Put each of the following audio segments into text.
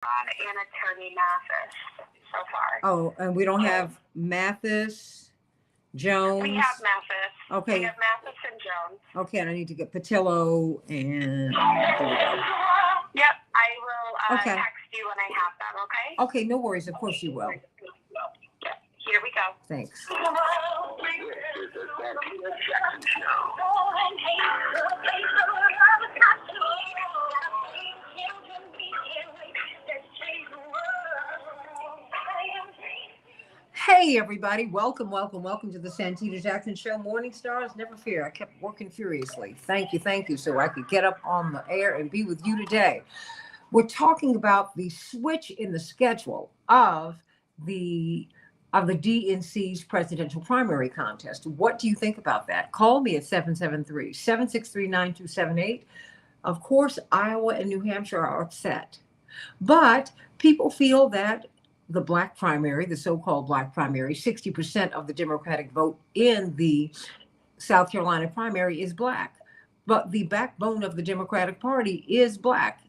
and Attorney Mathis so far. Oh, and we don't have Mathis, We have Jones. Mathis. We Okay. have Mathis and Jones. Okay, and I need to get Patillo and there we go. Yep, I will Okay. text you when I have them, okay? Okay, no worries. Of course you will. Yep, here we go. Thanks. This is the Santita Jackson Show. Hey, everybody. Welcome, welcome, welcome to the Santita Jackson Show. Morning Stars, never fear. I kept working furiously. Thank you, so I could get up on the air and be with you today. We're talking about the switch in the schedule of the DNC's presidential primary contest. What do you think about that? Call me at 773-763-9278. Of course, Iowa and New Hampshire are upset, but people feel that the black primary, the so-called black primary, 60% of the Democratic vote in the South Carolina primary is black. But the backbone of the Democratic Party is black.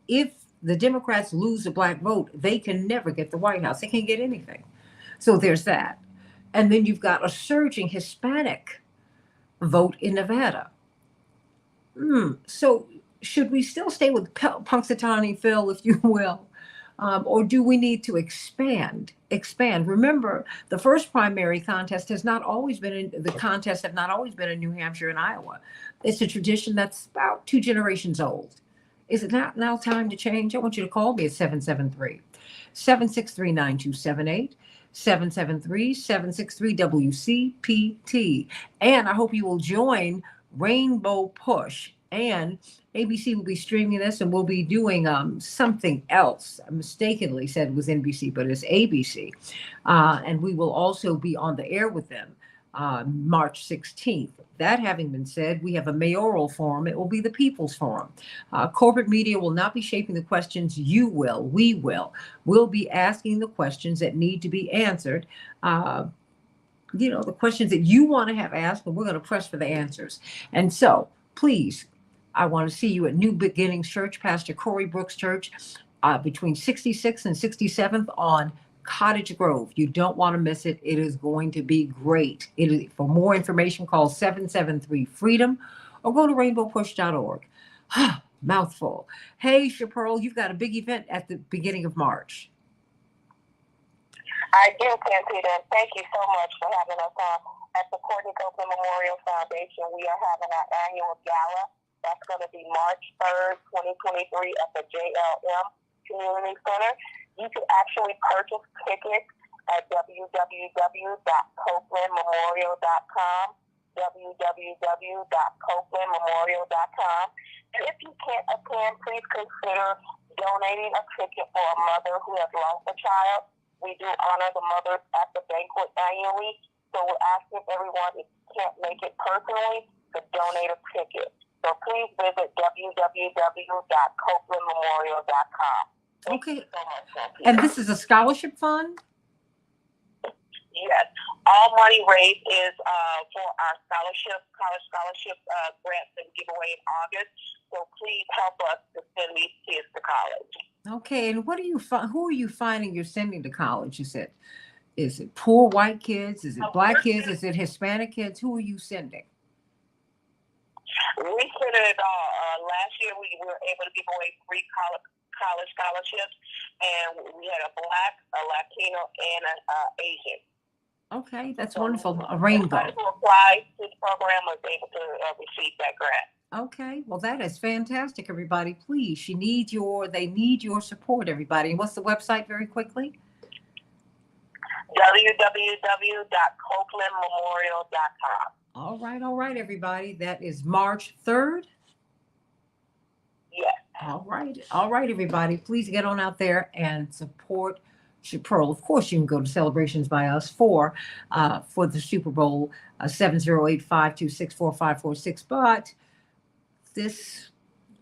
If the Democrats lose the black vote, they can never get the White House. They can't get anything. So there's that. And then you've got a surging Hispanic vote in Nevada. So should we still stay with Punxsutawney Phil, if you will? Or do we need to expand? Remember, the first primary contest has not always been in the contests have not always been in New Hampshire and Iowa. It's a tradition that's about 2 generations old. Is it not now time to change? I want you to call me at 773-763-9278, 773-763-WCPT. And I hope you will join Rainbow Push. And ABC will be streaming this, and we'll be doing something else. I mistakenly said it was NBC, but it's ABC. And we will also be on the air with them March 16th. That having been said, we have a mayoral forum. It will be the People's Forum. Corporate media will not be shaping the questions. You will. We will. We'll be asking the questions that need to be answered. The questions that you want to have asked, and we're going to press for the answers. And so, please, I want to see you at New Beginnings Church, Pastor Corey Brooks Church, between 66th and 67th on Cottage Grove. You don't want to miss it. It is going to be great. For more information, call 773-FREEDOM or go to rainbowpush.org. Mouthful. Hey, Chaparral, you've got a big event at the beginning of March. I do, Santita. Thank you so much for having us on. At the Courtney Copeland Memorial Foundation, we are having our annual gala. That's going to be March 3rd, 2023 at the JLM Community Center. You can actually purchase tickets at www.copelandmemorial.com, www.copelandmemorial.com. And if you can't attend, please consider donating a ticket for a mother who has lost a child. We do honor the mothers at the banquet annually. So we're asking everyone, if you can't make it personally, to donate a ticket. So please visit www.copelandmemorial.com. Okay. And this is a scholarship fund? Yes. All money raised is for our college scholarship grants that we give away in August. So please help us to send these kids to college. Okay. And who are you finding you're sending to college? Is it poor white kids? Is it black kids? Is it Hispanic kids? Who are you sending? We sent it last year. We were able to give away 3 college scholarships, and we had a black, a Latino, and an Asian. Okay, that's wonderful. A rainbow. Who applied to this program was able to receive that grant. Okay, well, that is fantastic, everybody. Please, they need your support, everybody. And what's the website, very quickly? www.copelandmemorial.com. All right, everybody. That is March 3rd. Yes. All right, everybody. Please get on out there and support Pearl. Of course, you can go to Celebrations by Us for the Super Bowl, 708-526-4546. But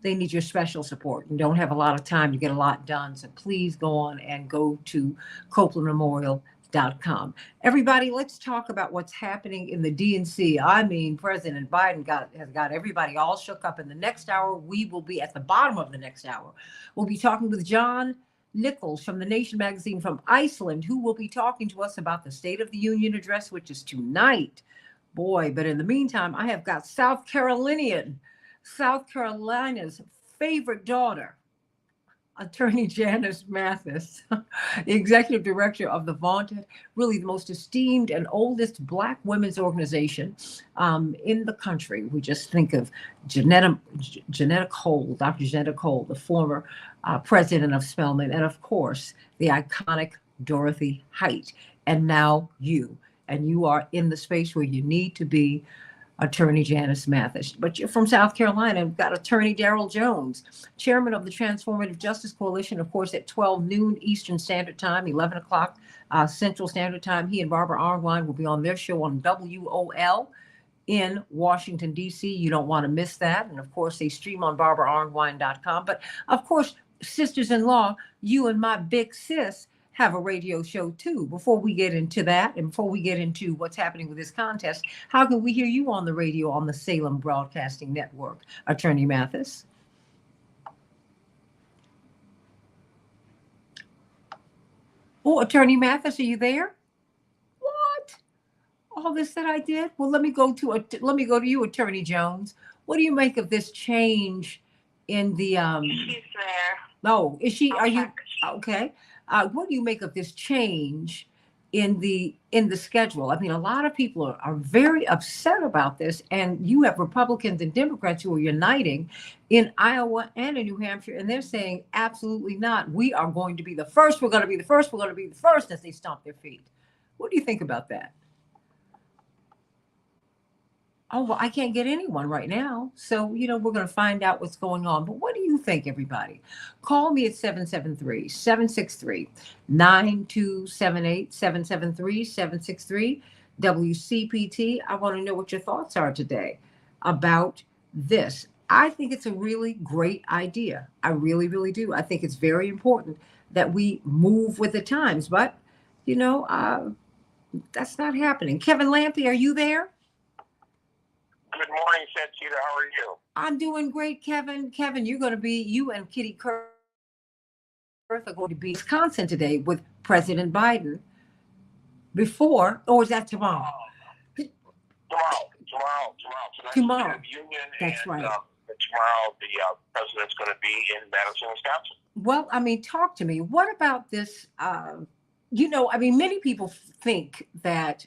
they need your special support. You don't have a lot of time to get a lot done. So please go on and go to CopelandMemorial.com. Everybody, let's talk about what's happening in the DNC. I mean, President Biden has got everybody all shook up. In the next hour, we will be at the bottom of the next hour. We'll be talking with John Nichols from the Nation magazine from Iceland, who will be talking to us about the State of the Union address, which is tonight. Boy, but in the meantime, I have got South Carolina's favorite daughter, Attorney Janice Mathis, the executive director of the vaunted, really the most esteemed and oldest Black women's organization in the country. We just think of Janetta Cole, Dr. Janetta Cole, the former president of Spelman, and of course, the iconic Dorothy Height. And now you. And you are in the space where you need to be, Attorney Janice Mathis. But you're from South Carolina. We've got Attorney Darrell Jones, chairman of the Transformative Justice Coalition, of course, at 12 noon Eastern Standard Time, 11 o'clock Central Standard Time. He and Barbara Arnwine will be on their show on WOL in Washington, D.C. You don't want to miss that. And of course, they stream on barbaraarnwine.com. But of course, sisters-in-law, you and my big sis have a radio show too. Before we get into that and before we get into what's happening with this contest, how can we hear you on the radio on the Salem Broadcasting Network, Attorney Mathis? Oh, Attorney Mathis, are you there? What? All this that I did? Well, let me go to you, Attorney Jones. What do you make of this change in the She's there. Oh, is she? Are you okay? What do you make of this change in the schedule? I mean, a lot of people are very upset about this, and you have Republicans and Democrats who are uniting in Iowa and in New Hampshire, and they're saying absolutely not. We are going to be the first. We're going to be the first. We're going to be the first as they stomp their feet. What do you think about that? Oh, well, I can't get anyone right now. So, we're going to find out what's going on. But what do you think, everybody? Call me at 773-763-9278, 773-763 WCPT. I want to know what your thoughts are today about this. I think it's a really great idea. I really, really do. I think it's very important that we move with the times. But, that's not happening. Kevin Lampe, are you there? Good morning, Santita. How are you? I'm doing great, Kevin. Kevin, you and Kitty Kurth are going to be in Wisconsin today with President Biden. Or is that tomorrow? Tomorrow. Union. That's right. Tomorrow, the president's going to be in Madison, Wisconsin. Well, I mean, talk to me. What about this? Many people think that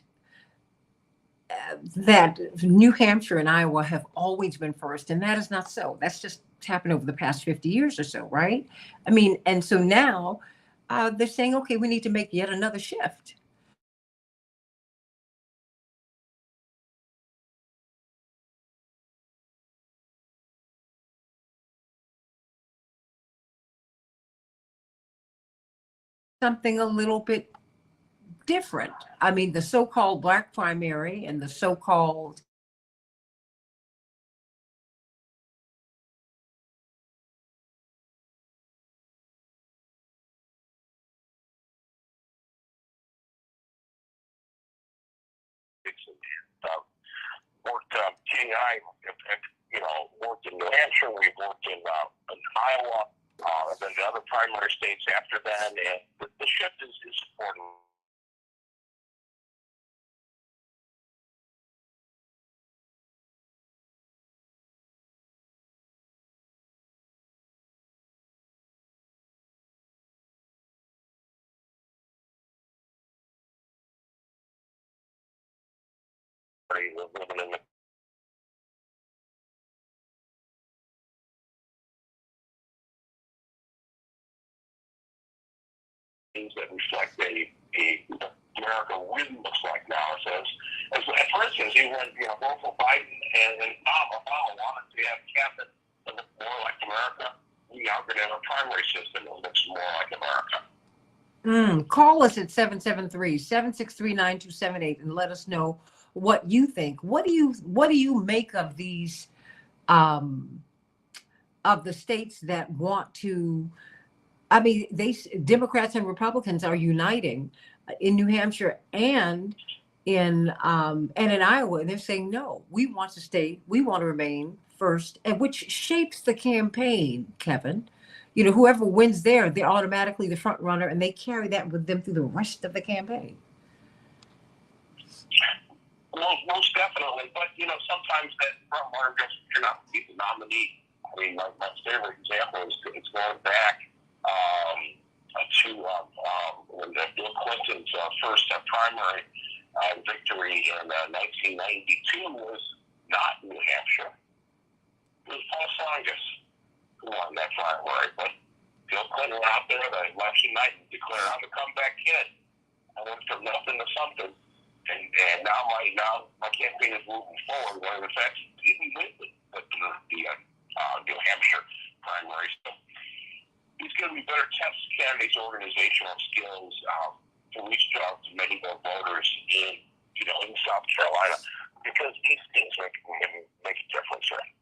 New Hampshire and Iowa have always been first, and that is not so. That's just happened over the past 50 years or so, right? I mean, and so now they're saying, okay, we need to make yet another shift. Something a little bit different. I mean, the so-called Black primary and the so-called Worked, Kitty and I have, worked in New Hampshire. We've worked in Iowa, and then the other primary states after that. And the shift is important. Living in the things that reflect a America really looks like now. As for instance, even when both for Biden and Obama wanted to have cabinet that look more like America, we are going to have a primary system that looks more like America. Call us at 773-763-9278 and let us know what you think. What do you make of these of the states that want to? I mean, Democrats and Republicans are uniting in New Hampshire and in Iowa, and they're saying no. We want to remain first, and which shapes the campaign, Kevin. whoever wins there, they're automatically the front runner, and they carry that with them through the rest of the campaign. Most definitely, but sometimes that front runner just you're not the nominee. I mean, my favorite example is it's going back to when Bill Clinton's first primary victory in 1992 was not New Hampshire. It was Paul Songus who won that primary, but Bill Clinton went out there the election night and declared, "I'm a comeback kid. I went from nothing to something." And now my campaign is moving forward. One of the facts didn't win the New Hampshire primary. So he's going to be better test candidates' organizational skills to reach out to many more voters in South Carolina, because these things make a difference, right?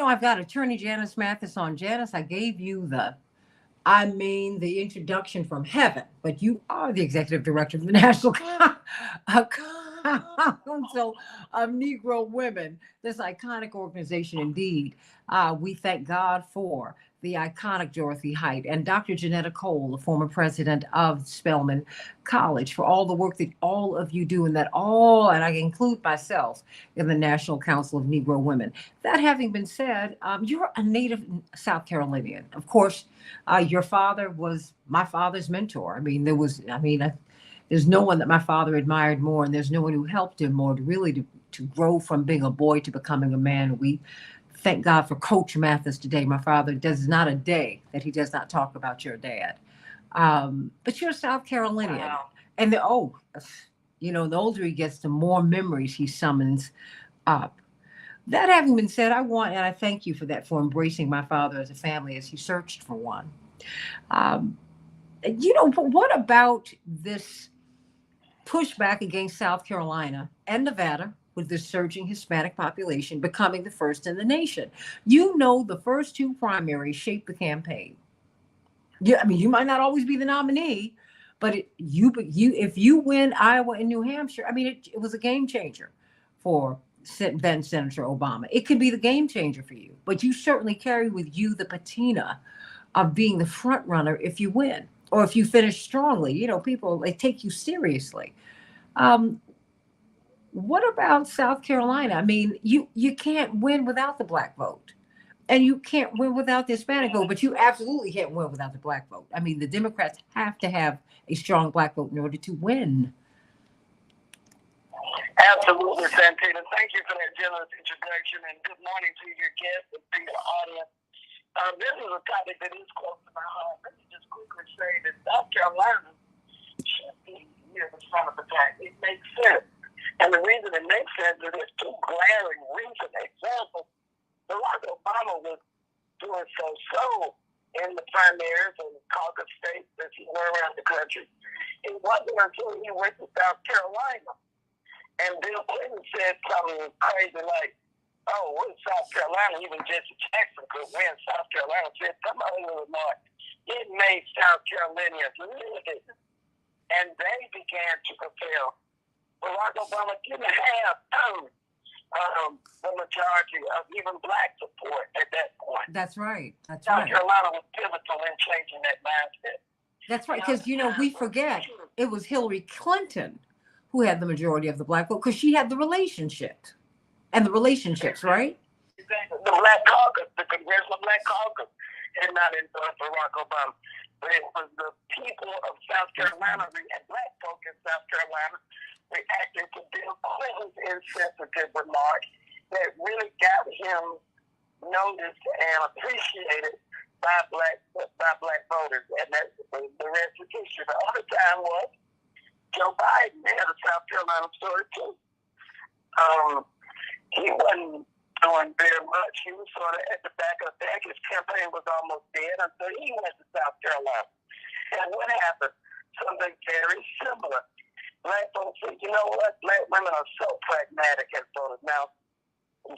I've got Attorney Janice Mathis on. Janice, I gave you the introduction from heaven, but you are the executive director of the National Council of Negro Women, this iconic organization indeed. We thank God for the iconic Dorothy Height and Dr. Janetta Cole, the former president of Spelman College, for all the work that all of you do, and and I include myself in the National Council of Negro Women. That having been said, you're a native South Carolinian. Of course, your father was my father's mentor. There's no one that my father admired more, and there's no one who helped him more to grow from being a boy to becoming a man. We thank God for Coach Mathis today. My father does not a day that he does not talk about your dad. But you're a South Carolinian. Wow. And the older he gets, the more memories he summons up. That having been said, I thank you for that, for embracing my father as a family as he searched for one. But what about this pushback against South Carolina and Nevada with the surging Hispanic population becoming the first in the nation? The first two primaries shaped the campaign. You might not always be the nominee, but if you win Iowa and New Hampshire, it was a game changer for then Senator Obama. It could be the game changer for you, but you certainly carry with you the patina of being the front runner if you win, or if you finish strongly. People, they take you seriously. What about South Carolina? You can't win without the black vote, and you can't win without the Hispanic vote, but you absolutely can't win without the black vote. The Democrats have to have a strong black vote in order to win. Absolutely, Santita. Thank you for that generous introduction, and good morning to your guests and to your audience. This is a topic that is close to my heart. Let me just quickly say that South Carolina should be near the front of the pack. It makes sense. And the reason it makes sense is there's two glaring recent examples. Barack Obama was doing so in the primaries and caucus states that he went around the country. It wasn't until he went to South Carolina and Bill Clinton said something crazy like, "Oh, we're in South Carolina." Even Jesse Jackson could win South Carolina. Said some other remark. It made South Carolinians livid, and they began to propel. Barack Obama didn't have the majority of even black support at that point. That's right. South Carolina was pivotal in changing that mindset. That's right, because we forget it was Hillary Clinton who had the majority of the black vote, because she had the relationships, right? Exactly. The Black Caucus, the Congressional Black Caucus, had not endorsed Barack Obama. But it was the people of South Carolina, and black folk in South Carolina, reacting to Bill Clinton's insensitive remarks that really got him noticed and appreciated by black voters. And that's the rest is history. The other time was Joe Biden had a South Carolina story too. He wasn't doing very much. He was sort of at the back of the pack. His campaign was almost dead until he went to South Carolina. And what happened? Something very similar. Black folks said, you know what? Black women are so pragmatic as voters. Now,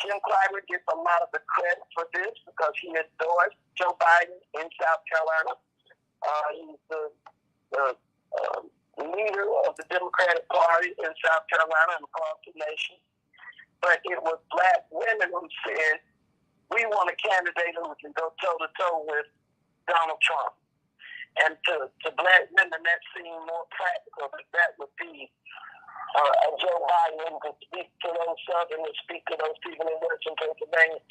Jim Clyburn gets a lot of the credit for this because he endorsed Joe Biden in South Carolina. He's the leader of the Democratic Party in South Carolina and across the nation. But it was black women who said, we want a candidate who can go toe-to-toe with Donald Trump. And to black women, that seemed more practical, but that would be Joe Biden to speak to those Southerners, speak to those people in Western Pennsylvania.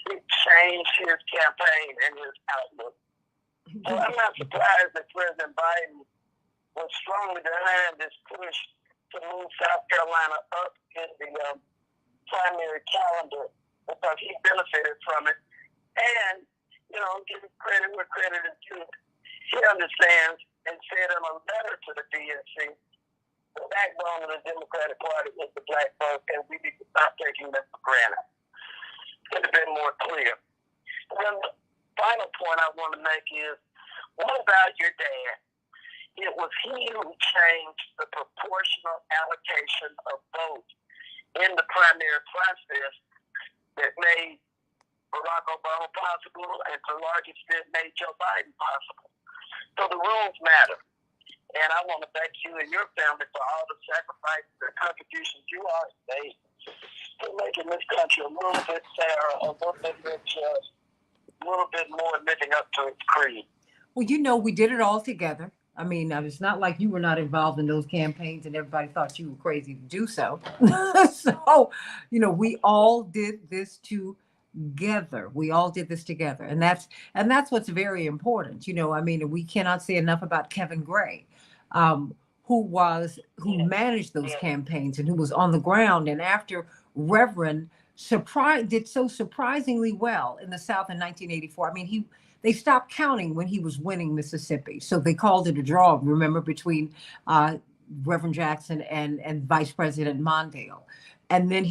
It changed his campaign and his outlook. So I'm not surprised that President Biden was strongly behind this push to move South Carolina up in the primary calendar because he benefited from it. And, give credit where credit is due. He understands and said in a letter to the DNC, the backbone of the Democratic Party is the black vote, and we need to stop taking them for granted. Could have been more clear. And the final point I want to make is, what about your dad? It was he who changed the proportional allocation of votes in the primary process that made Barack Obama possible and to a large extent made Joe Biden possible. So the rules matter. And I want to thank you and your family for all the sacrifices and contributions you all made to making this country a little bit fairer, a little bit more just, a little bit more living up to its creed. Well, we did it all together. I mean, it's not like you were not involved in those campaigns and everybody thought you were crazy to do so. So, we all did this together. We all did this together. And that's what's very important. We cannot say enough about Kevin Gray, who managed those campaigns and who was on the ground. And after Reverend did so surprisingly well in the South in 1984. I mean, they stopped counting when he was winning Mississippi. So they called it a draw, remember, between Reverend Jackson and Vice President Mondale. And then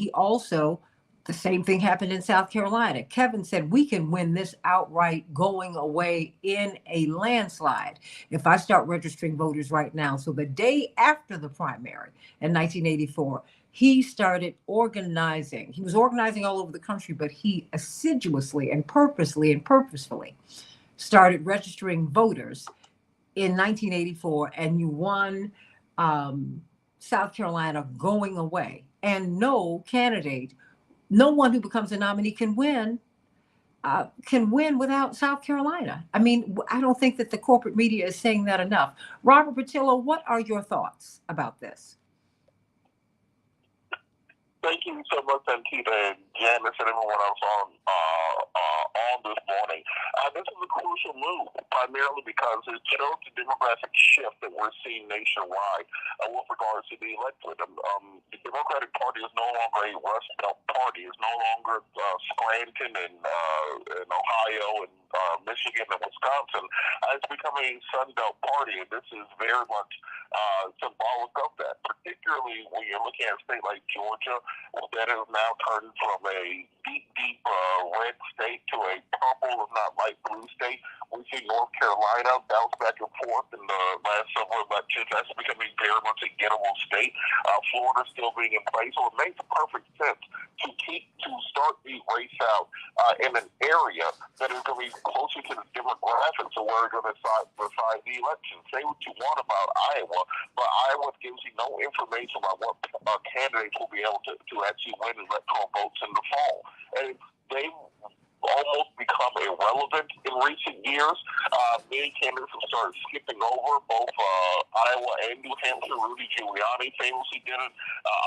the same thing happened in South Carolina. Kevin said, we can win this outright going away in a landslide if I start registering voters right now. So the day after the primary in 1984, he started organizing. He was organizing all over the country, but he assiduously and purposefully started registering voters in 1984, and you won South Carolina going away. And no one who becomes a nominee can win without South Carolina. I mean, I don't think that the corporate media is saying that enough. Robert Patillo, what are your thoughts about this? Thank you so much, Santita and Janice and everyone else on this morning. This is a crucial move, primarily because it shows the demographic shift that we're seeing nationwide with regards to the electorate. The Democratic Party is no longer a Rust Belt party. It's no longer Scranton and Ohio and Michigan and Wisconsin. It's becoming a Sun Belt party, and this is very much symbolic of that, particularly when you're looking at a state like Georgia, that has now turned from a deep red state to a purple, if not light blue state. We see North Carolina bounce back and forth in the last several elections. That's becoming very much a gettable state. Florida still being in place, so it makes perfect sense to start the race out in an area that is going to be closer to the demographics of where we're going to decide the election. Say what you want about Iowa, but Iowa gives you no information about what candidates will be able to actually win electoral votes in the fall. And they've almost become irrelevant in recent years. Many candidates have started skipping over both Iowa and New Hampshire. Rudy Giuliani famously did it.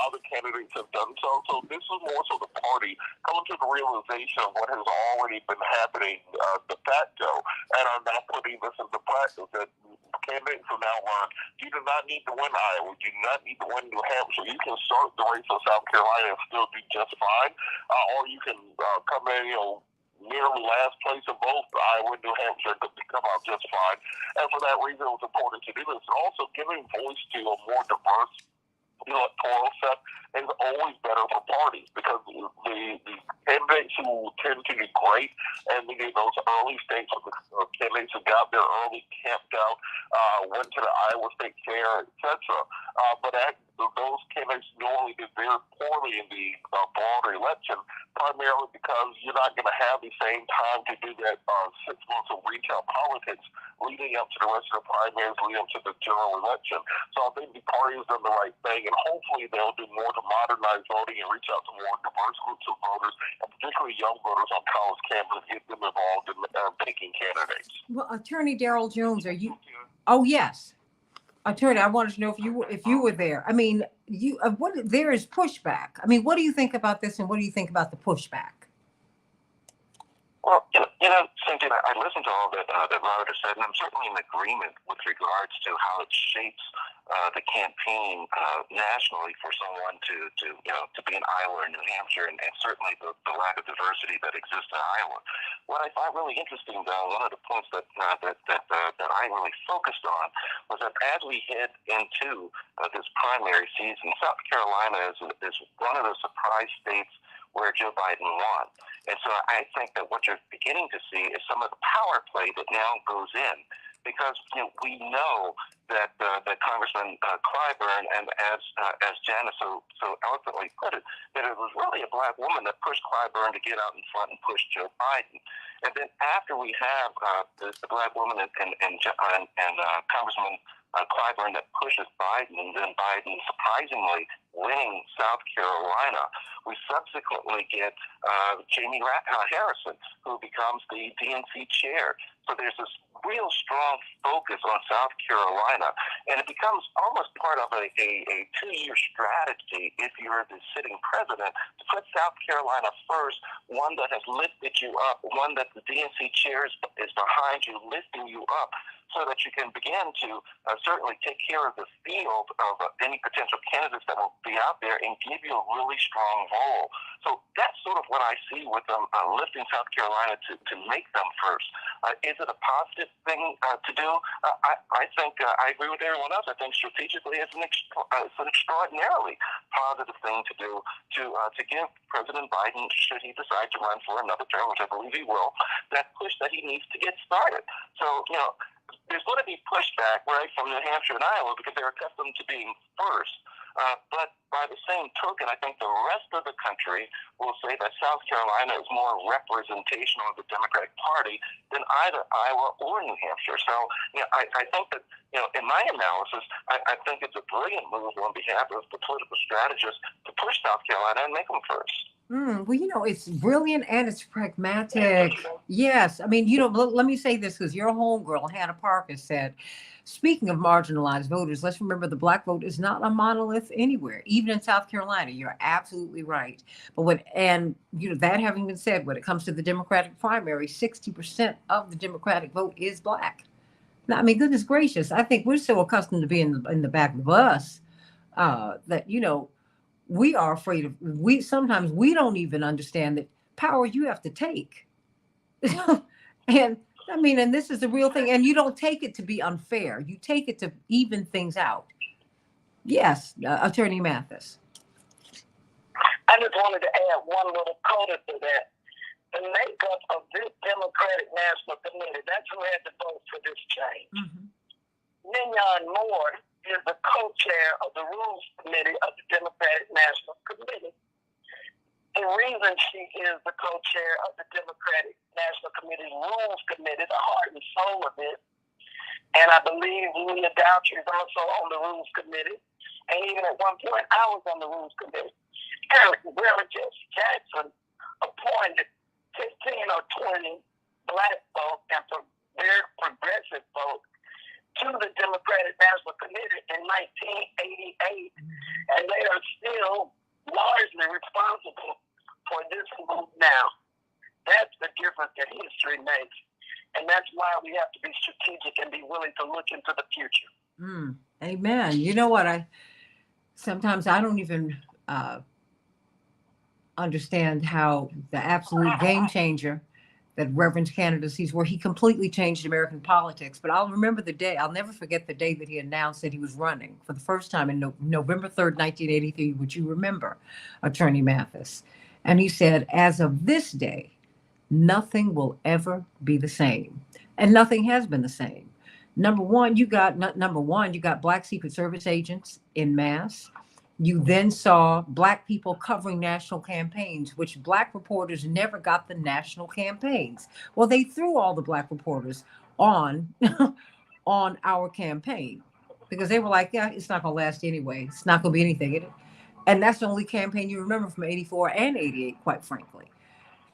Other candidates have done so. So this is more so the party coming to the realization of what has already been happening de facto and are now putting this into practice. That candidates have now learned you do not need to win Iowa. You do not need to win New Hampshire. You can start the race in South Carolina and still do just fine. Or you can come in, nearly last place in both Iowa and New Hampshire to come out just fine. And for that reason, it was important to do this. And also giving voice to a more diverse electoral set is always better for parties because the candidates who tend to be great and those early states with the candidates who got there early, camped out, went to the Iowa State Fair, etc. But those candidates normally did very poorly in the broader election, primarily because you're not going to have the same time to do that 6 months of retail politics leading up to the rest of the primaries, leading up to the general election. So I think the party has done the right thing, and hopefully they'll do more to modernize voting and reach out to more diverse groups of voters, and particularly young voters on college campuses, get them involved in picking candidates. Well, Attorney Darrell Jones, are you? Oh, yes. Attorney, I wanted to know if you were there. I mean, there is pushback. I mean, what do you think about this, and what do you think about the pushback? Well, Santita, I listened to all that Robert has said, and I'm certainly in agreement with regards to how it shapes the campaign nationally for someone to be in Iowa or New Hampshire, and certainly the lack of diversity that exists in Iowa. What I find really interesting, though, one of the points that I really focused on was that as we head into this primary season, South Carolina is one of the surprise states where Joe Biden won. And so I think that what you're beginning to see is some of the power play that now goes in, because we know that Congressman Clyburn, and as Janice so eloquently put it, that it was really a black woman that pushed Clyburn to get out in front and push Joe Biden. And then after we have the black woman and Congressman Clyburn that pushes Biden, and then Biden surprisingly winning South Carolina, we subsequently get Jamie Harrison, who becomes the DNC chair. So there's this real strong focus on South Carolina, and it becomes almost part of a 2-year strategy if you're the sitting president, to put South Carolina first, one that has lifted you up, one that the DNC chair is behind you, lifting you up, so that you can begin to certainly take care of the field of any potential candidates that will be out there and give you a really strong role. So that's sort of what I see with them lifting South Carolina to make them first. Is it a positive thing to do? I think I agree with everyone else. I think strategically it's an extraordinarily positive thing to do to give President Biden, should he decide to run for another term, which I believe he will, that push that he needs to get started. So, there's going to be pushback, right, from New Hampshire and Iowa because they're accustomed to being first. But by the same token, I think the rest of the country will say that South Carolina is more representational of the Democratic Party than either Iowa or New Hampshire. So, I think that, in my analysis, I think it's a brilliant move on behalf of the political strategists to push South Carolina and make them first. Well, it's brilliant and it's pragmatic. Yes. I mean, let me say this, because your homegirl, Hannah Parker, said, speaking of marginalized voters, let's remember the black vote is not a monolith anywhere, even in South Carolina. You're absolutely right. But that having been said, when it comes to the Democratic primary, 60% of the Democratic vote is black. Now, I mean, goodness gracious, I think we're so accustomed to being in the back of the bus that, we are afraid of, sometimes we don't even understand that power you have to take. And I mean, and this is the real thing. And you don't take it to be unfair. You take it to even things out. Yes, Attorney Mathis. I just wanted to add one little coda to that. The makeup of this Democratic National Committee, that's who had to vote for this change. Mm-hmm. Mignon Moore is the co-chair of the Rules Committee of the Democratic National Committee. The reason she is the co-chair of the Democratic National Committee Rules Committee, the heart and soul of it, and I believe Leah Doucher is also on the Rules Committee, and even at one point I was on the Rules Committee. Reverend Jesse Jackson appointed 15 or 20 black folk and very progressive folk to the Democratic National Committee in 1988, and they are still largely responsible for this move now. That's the difference that history makes, and that's why we have to be strategic and be willing to look into the future. Amen. You know what? Sometimes I don't even understand how the absolute game changer that Reverend's candidacies, where he completely changed American politics. But I'll never forget the day that he announced that he was running for the first time in November 3rd, 1983, which you remember, Attorney Mathis. And he said, as of this day, nothing will ever be the same. And nothing has been the same. Number one, you got Black Secret Service agents en masse. You then saw Black people covering national campaigns, which Black reporters never got the national campaigns. Well, they threw all the Black reporters on on our campaign because they were like, yeah, it's not going to last anyway. It's not going to be anything. And that's the only campaign you remember from 84 and 88, quite frankly.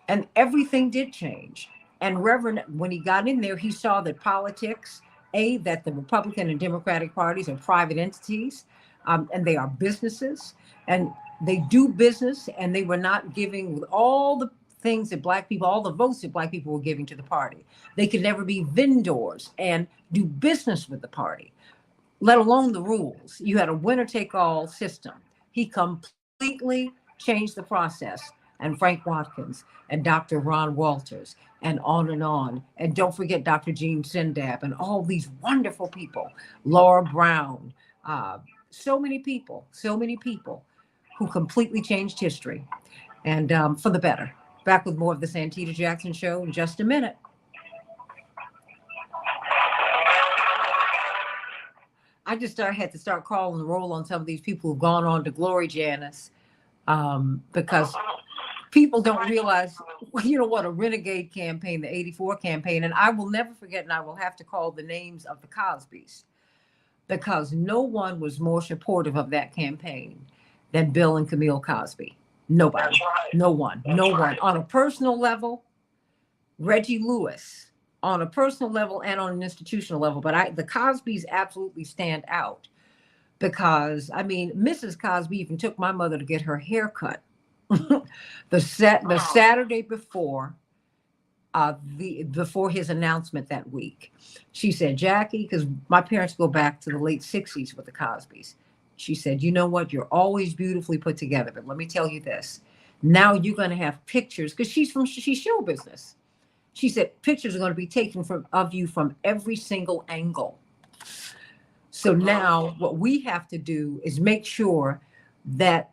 And everything did change. And Reverend, when he got in there, he saw that politics, that the Republican and Democratic parties are private entities, and they are businesses, and they do business, and they were not giving all the things that Black people, all the votes that Black people were giving to the party. They could never be vendors and do business with the party, let alone the rules. You had a winner-take-all system. He completely changed the process. And Frank Watkins and Dr. Ron Walters and on and on. And don't forget Dr. Gene Sindab and all these wonderful people, Laura Brown, so many people who completely changed history and for the better. Back with more of the Santita Jackson Show in just a minute. I just had to start calling the roll on some of these people who've gone on to glory, Janice, because people don't realize, what a renegade campaign, the 84 campaign. And I will never forget, and I will have to call the names of the Cosbys, because no one was more supportive of that campaign than Bill and Camille Cosby. Nobody. That's right. No one. That's no right. one. On a personal level, Reggie Lewis, on a personal level and on an institutional level. But the Cosbys absolutely stand out because, Mrs. Cosby even took my mother to get her hair cut the Saturday before before his announcement that week. She said, Jackie, because my parents go back to the late 60s with the Cosbys. She said, you know what? You're always beautifully put together. But let me tell you this. Now you're going to have pictures, because she's show business. She said, pictures are going to be taken of you from every single angle. So now what we have to do is make sure that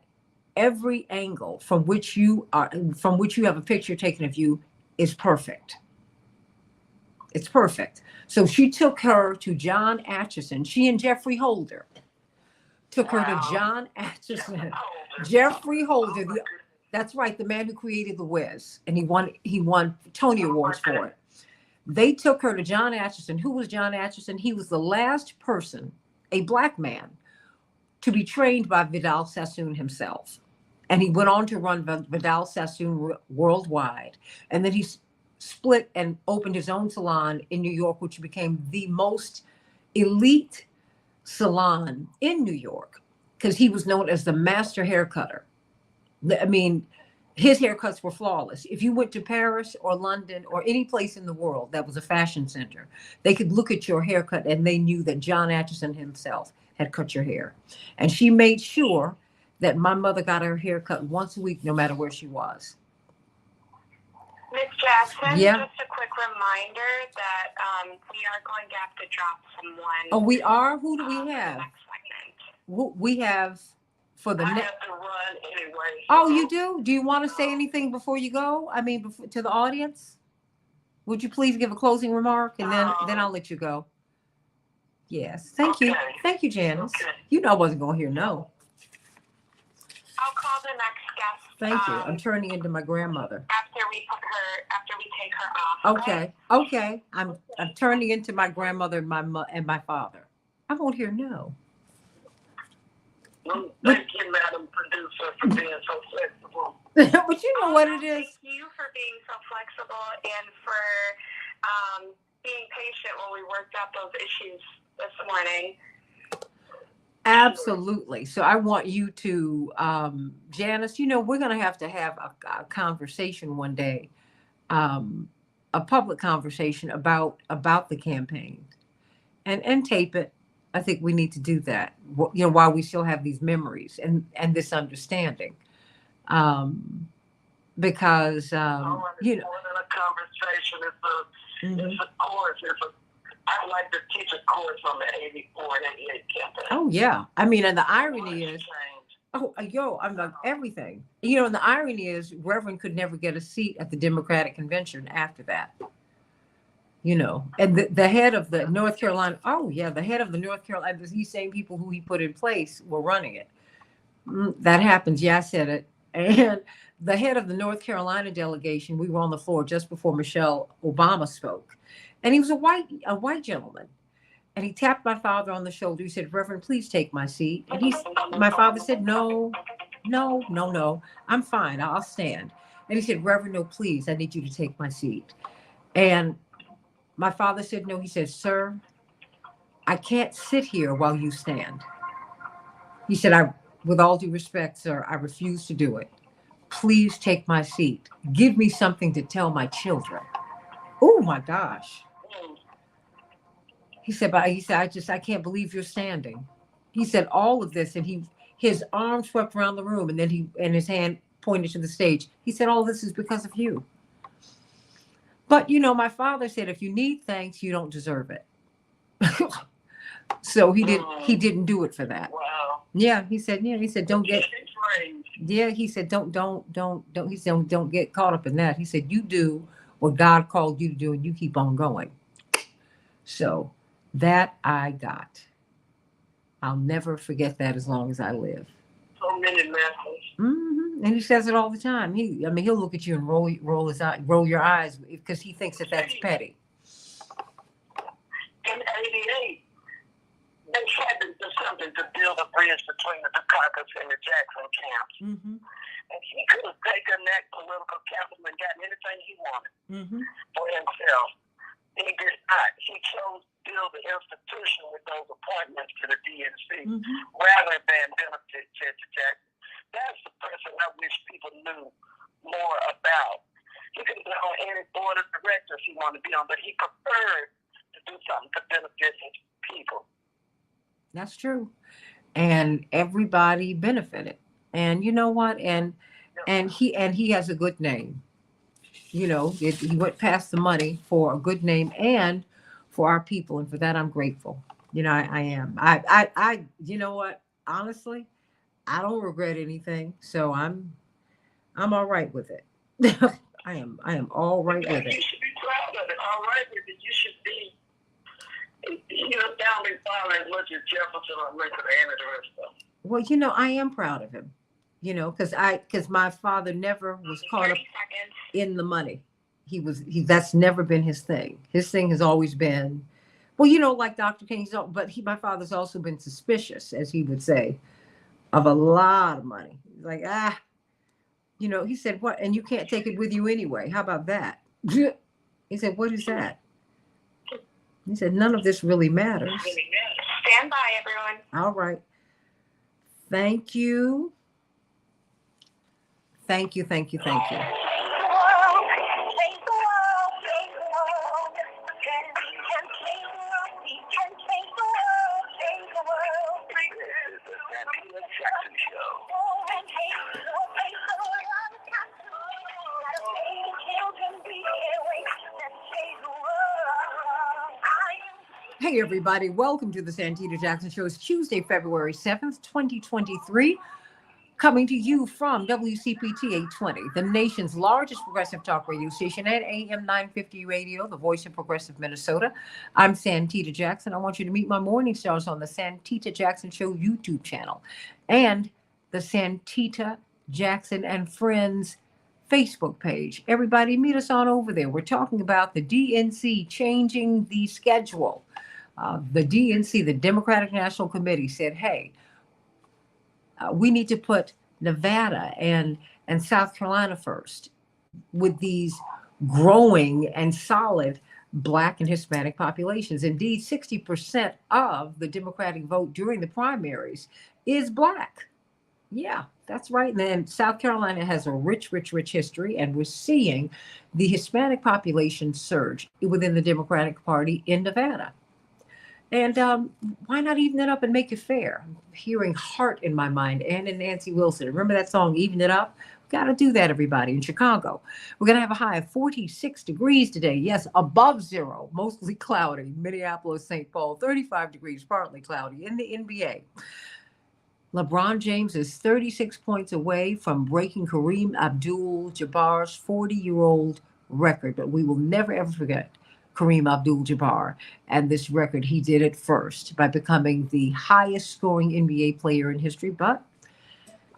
every angle from which you have a picture taken of you is perfect. It's perfect. So she took her to John Atchison. She and Jeffrey Holder took her to John Atchison. Jeffrey Holder, that's right, the man who created The Wiz, and he won Tony Awards for it. They took her to John Atchison. Who was John Atchison? He was the last person, a Black man, to be trained by Vidal Sassoon himself. And he went on to run Vidal Sassoon worldwide. And then he split and opened his own salon in New York, which became the most elite salon in New York, because he was known as the master haircutter. His haircuts were flawless. If you went to Paris or London or any place in the world that was a fashion center, they could look at your haircut and they knew that John Atchison himself had cut your hair. And she made sure that my mother got her hair cut once a week, no matter where she was. Miss Jackson, Yeah. Just a quick reminder that we are going to have to drop someone. Oh, we are? Who do we have? Next segment. We have for the I next. have to run anyway. Oh, you do? Do you want to say anything before you go? To the audience? Would you please give a closing remark, and then I'll let you go. Yes. Thank you. Thank you, Janice. Okay. You know I wasn't going to hear no. I'll call the next guest. Thank you. I'm turning into my grandmother. After we take her off. Okay. I'm turning into my grandmother and my father. I won't hear no. Well, thank you, Madam Producer, for being so flexible. But you know what it is. Thank you for being so flexible and for being patient when we worked out those issues this morning. Absolutely. So I want you to, Janice, we're going to have a conversation one day, a public conversation about the campaign and tape it. I think we need to do that, while we still have these memories and this understanding. Because, More than a conversation, it's a course. I like to teach a course on the 84 and 88 campaign. Oh, yeah. And the irony is, I'm like everything. And the irony is Reverend could never get a seat at the Democratic convention after that. And the head of the North Carolina, the head of the North Carolina, these same people who he put in place were running it. That happens. Yeah, I said it. And the head of the North Carolina delegation, we were on the floor just before Michelle Obama spoke. And he was a white gentleman. And he tapped my father on the shoulder. He said, Reverend, please take my seat. And my father said, no, no, no, no. I'm fine. I'll stand. And he said, Reverend, no, please. I need you to take my seat. And my father said, no. He said, sir, I can't sit here while you stand. He said, with all due respect, sir, I refuse to do it. Please take my seat. Give me something to tell my children. Oh my gosh. He said, I can't believe you're standing. He said all of this, and his arm swept around the room, and then his hand pointed to the stage. He said, all this is because of you. But my father said, if you need thanks, you don't deserve it. So he didn't do it for that. Wow. Yeah, he said, don't get. Yeah, he said, don't. He said, don't get caught up in that. He said, you do what God called you to do, and you keep on going. So that I got. I'll never forget that as long as I live. So many lessons. And he says it all the time. He'll look at you and roll your eyes because he thinks that's petty. In '88, they had to do something to build a bridge between the Dukakis and the Jackson camps. And he could have taken that political capital and gotten anything he wanted for himself. And he did not. He chose to build the institution with those appointments to the DNC rather than benefit Jesse Jackson. That's the person I wish people knew more about. He could have been on any board of directors he wanted to be on, but he preferred to do something to benefit his people. That's true. And everybody benefited. And you know what? And he has a good name. He went past the money for a good name and for our people. And for that, I'm grateful. I am. I you know what? Honestly, I don't regret anything. So I'm all right with it. I am all right with it. You should be proud of it. All right with it. You should be founding father as much as Jefferson or Lincoln or any of the rest of them. Well, I am proud of him. Because my father never was caught up in the money. That's never been his thing. His thing has always been, like Dr. King, but my father's also been suspicious, as he would say, of a lot of money. Like, he said, what? And you can't take it with you anyway. How about that? He said, what is that? He said, none of this really matters. Stand by, everyone. All right. Thank you. Thank you. Hey, everybody. Welcome to the Santita Jackson Show. It's Tuesday, February 7th, 2023. Coming to you from WCPT 820, the nation's largest progressive talk radio station at AM 950 Radio, the voice of progressive Minnesota. I'm Santita Jackson. I want you to meet my morning stars on the Santita Jackson Show YouTube channel and the Santita Jackson and Friends Facebook page. Everybody meet us on over there. We're talking about the DNC changing the schedule. The DNC, the Democratic National Committee, said, hey, we need to put Nevada and South Carolina first with these growing and solid Black and Hispanic populations. Indeed, 60% of the Democratic vote during the primaries is Black. Yeah, that's right. And then South Carolina has a rich history, and we're seeing the Hispanic population surge within the Democratic Party in Nevada. And why not even it up and make it fair? I'm hearing heart in my mind, and in Nancy Wilson. Remember that song, Even It Up? Got to do that, everybody, in Chicago. We're going to have a high of 46 degrees today. Yes, above zero, mostly cloudy. Minneapolis, St. Paul, 35 degrees, partly cloudy. In the NBA, LeBron James is 36 points away from breaking Kareem Abdul-Jabbar's 40-year-old record. But we will never, ever forget Kareem Abdul-Jabbar and this record. He did it first by becoming the highest scoring NBA player in history. But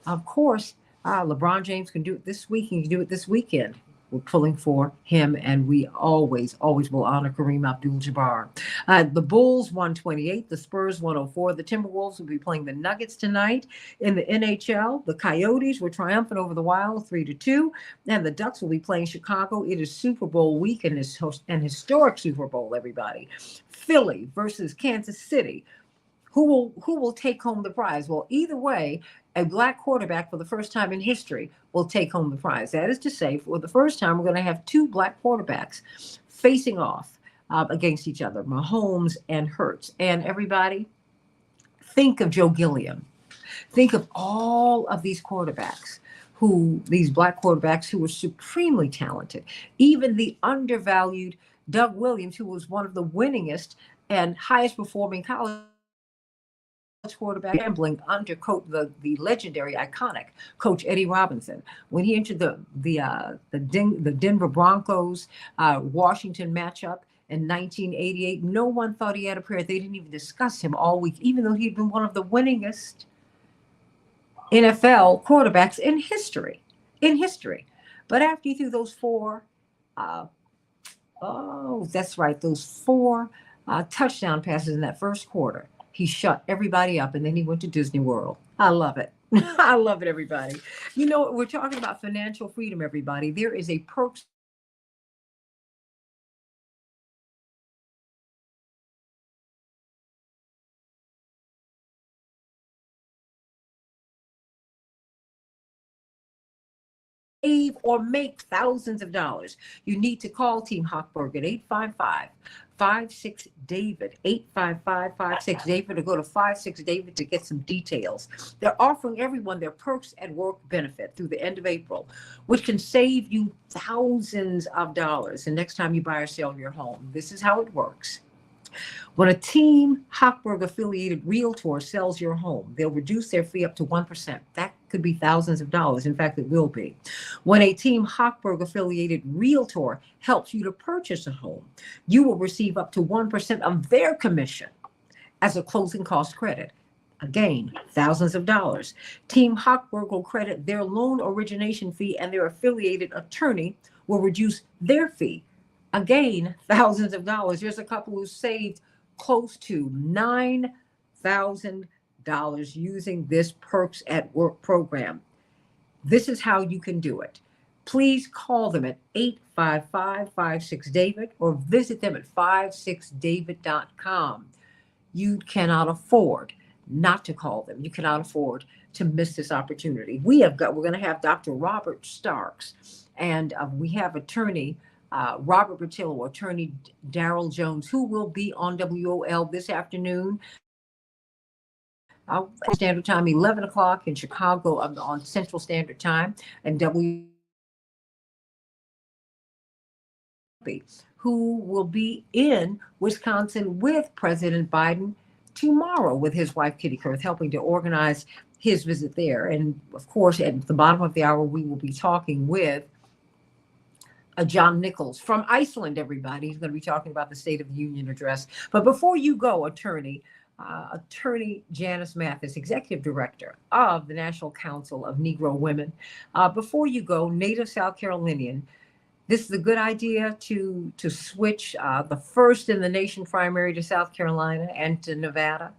Of course, LeBron James can do it this week. He can do it this weekend. We're pulling for him, and we always, always will honor Kareem Abdul-Jabbar. The Bulls 128, the Spurs 104. The Timberwolves will be playing the Nuggets tonight. In the NHL, the Coyotes were triumphant over the Wild 3-2, and the Ducks will be playing Chicago. It is Super Bowl week, and it's an historic Super Bowl. Everybody, Philly versus Kansas City. Who will take home the prize? Well, either way, a black quarterback for the first time in history will take home the prize. That is to say, for the first time, we're going to have two black quarterbacks facing off against each other, Mahomes and Hurts. And everybody, think of Joe Gilliam. Think of all of these quarterbacks these black quarterbacks who were supremely talented. Even the undervalued Doug Williams, who was one of the winningest and highest performing college quarterback gambling under the legendary iconic coach Eddie Robinson. When he entered the Denver Broncos Washington matchup in 1988, no one thought he had a prayer. They didn't even discuss him all week, even though he'd been one of the winningest NFL quarterbacks in history. But after he threw those four, that's right, those four touchdown passes in that first quarter, he shut everybody up, and then he went to Disney World. I love it. I love it, everybody. You know, we're talking about financial freedom, everybody. There is a perks save or make thousands of dollars. You need to call Team Hochberg at 855-56-DAVID, 855-56-DAVID, or go to 56David to get some details. They're offering everyone their Perks at Work benefit through the end of April, which can save you thousands of dollars the next time you buy or sell your home. This is how it works. When a Team Hochberg affiliated realtor sells your home, they'll reduce their fee up to 1%. That could be thousands of dollars. In fact, it will be. When a Team Hochberg affiliated realtor helps you to purchase a home, you will receive up to 1% of their commission as a closing cost credit. Again, thousands of dollars. Team Hochberg will credit their loan origination fee, and their affiliated attorney will reduce their fee. Again, thousands of dollars. There's a couple who saved close to $9,000 using this Perks at Work program. This is how you can do it. Please call them at 855-56-DAVID or visit them at 56david.com. You cannot afford not to call them. You cannot afford to miss this opportunity. We're going to have Dr. Robert Starks, and we have attorney Robert Bertillo, attorney Daryl Jones, who will be on WOL this afternoon. Standard Time, 11 o'clock in Chicago on Central Standard Time, and who will be in Wisconsin with President Biden tomorrow with his wife, Kitty Kurth, helping to organize his visit there. And of course, at the bottom of the hour, we will be talking with John Nichols from Iceland, everybody. He's going to be talking about the State of the Union address. But before you go, Attorney Janice Mathis, Executive Director of the National Council of Negro Women. Before you go, native South Carolinian, this is a good idea to switch the first in the nation primary to South Carolina and to Nevada,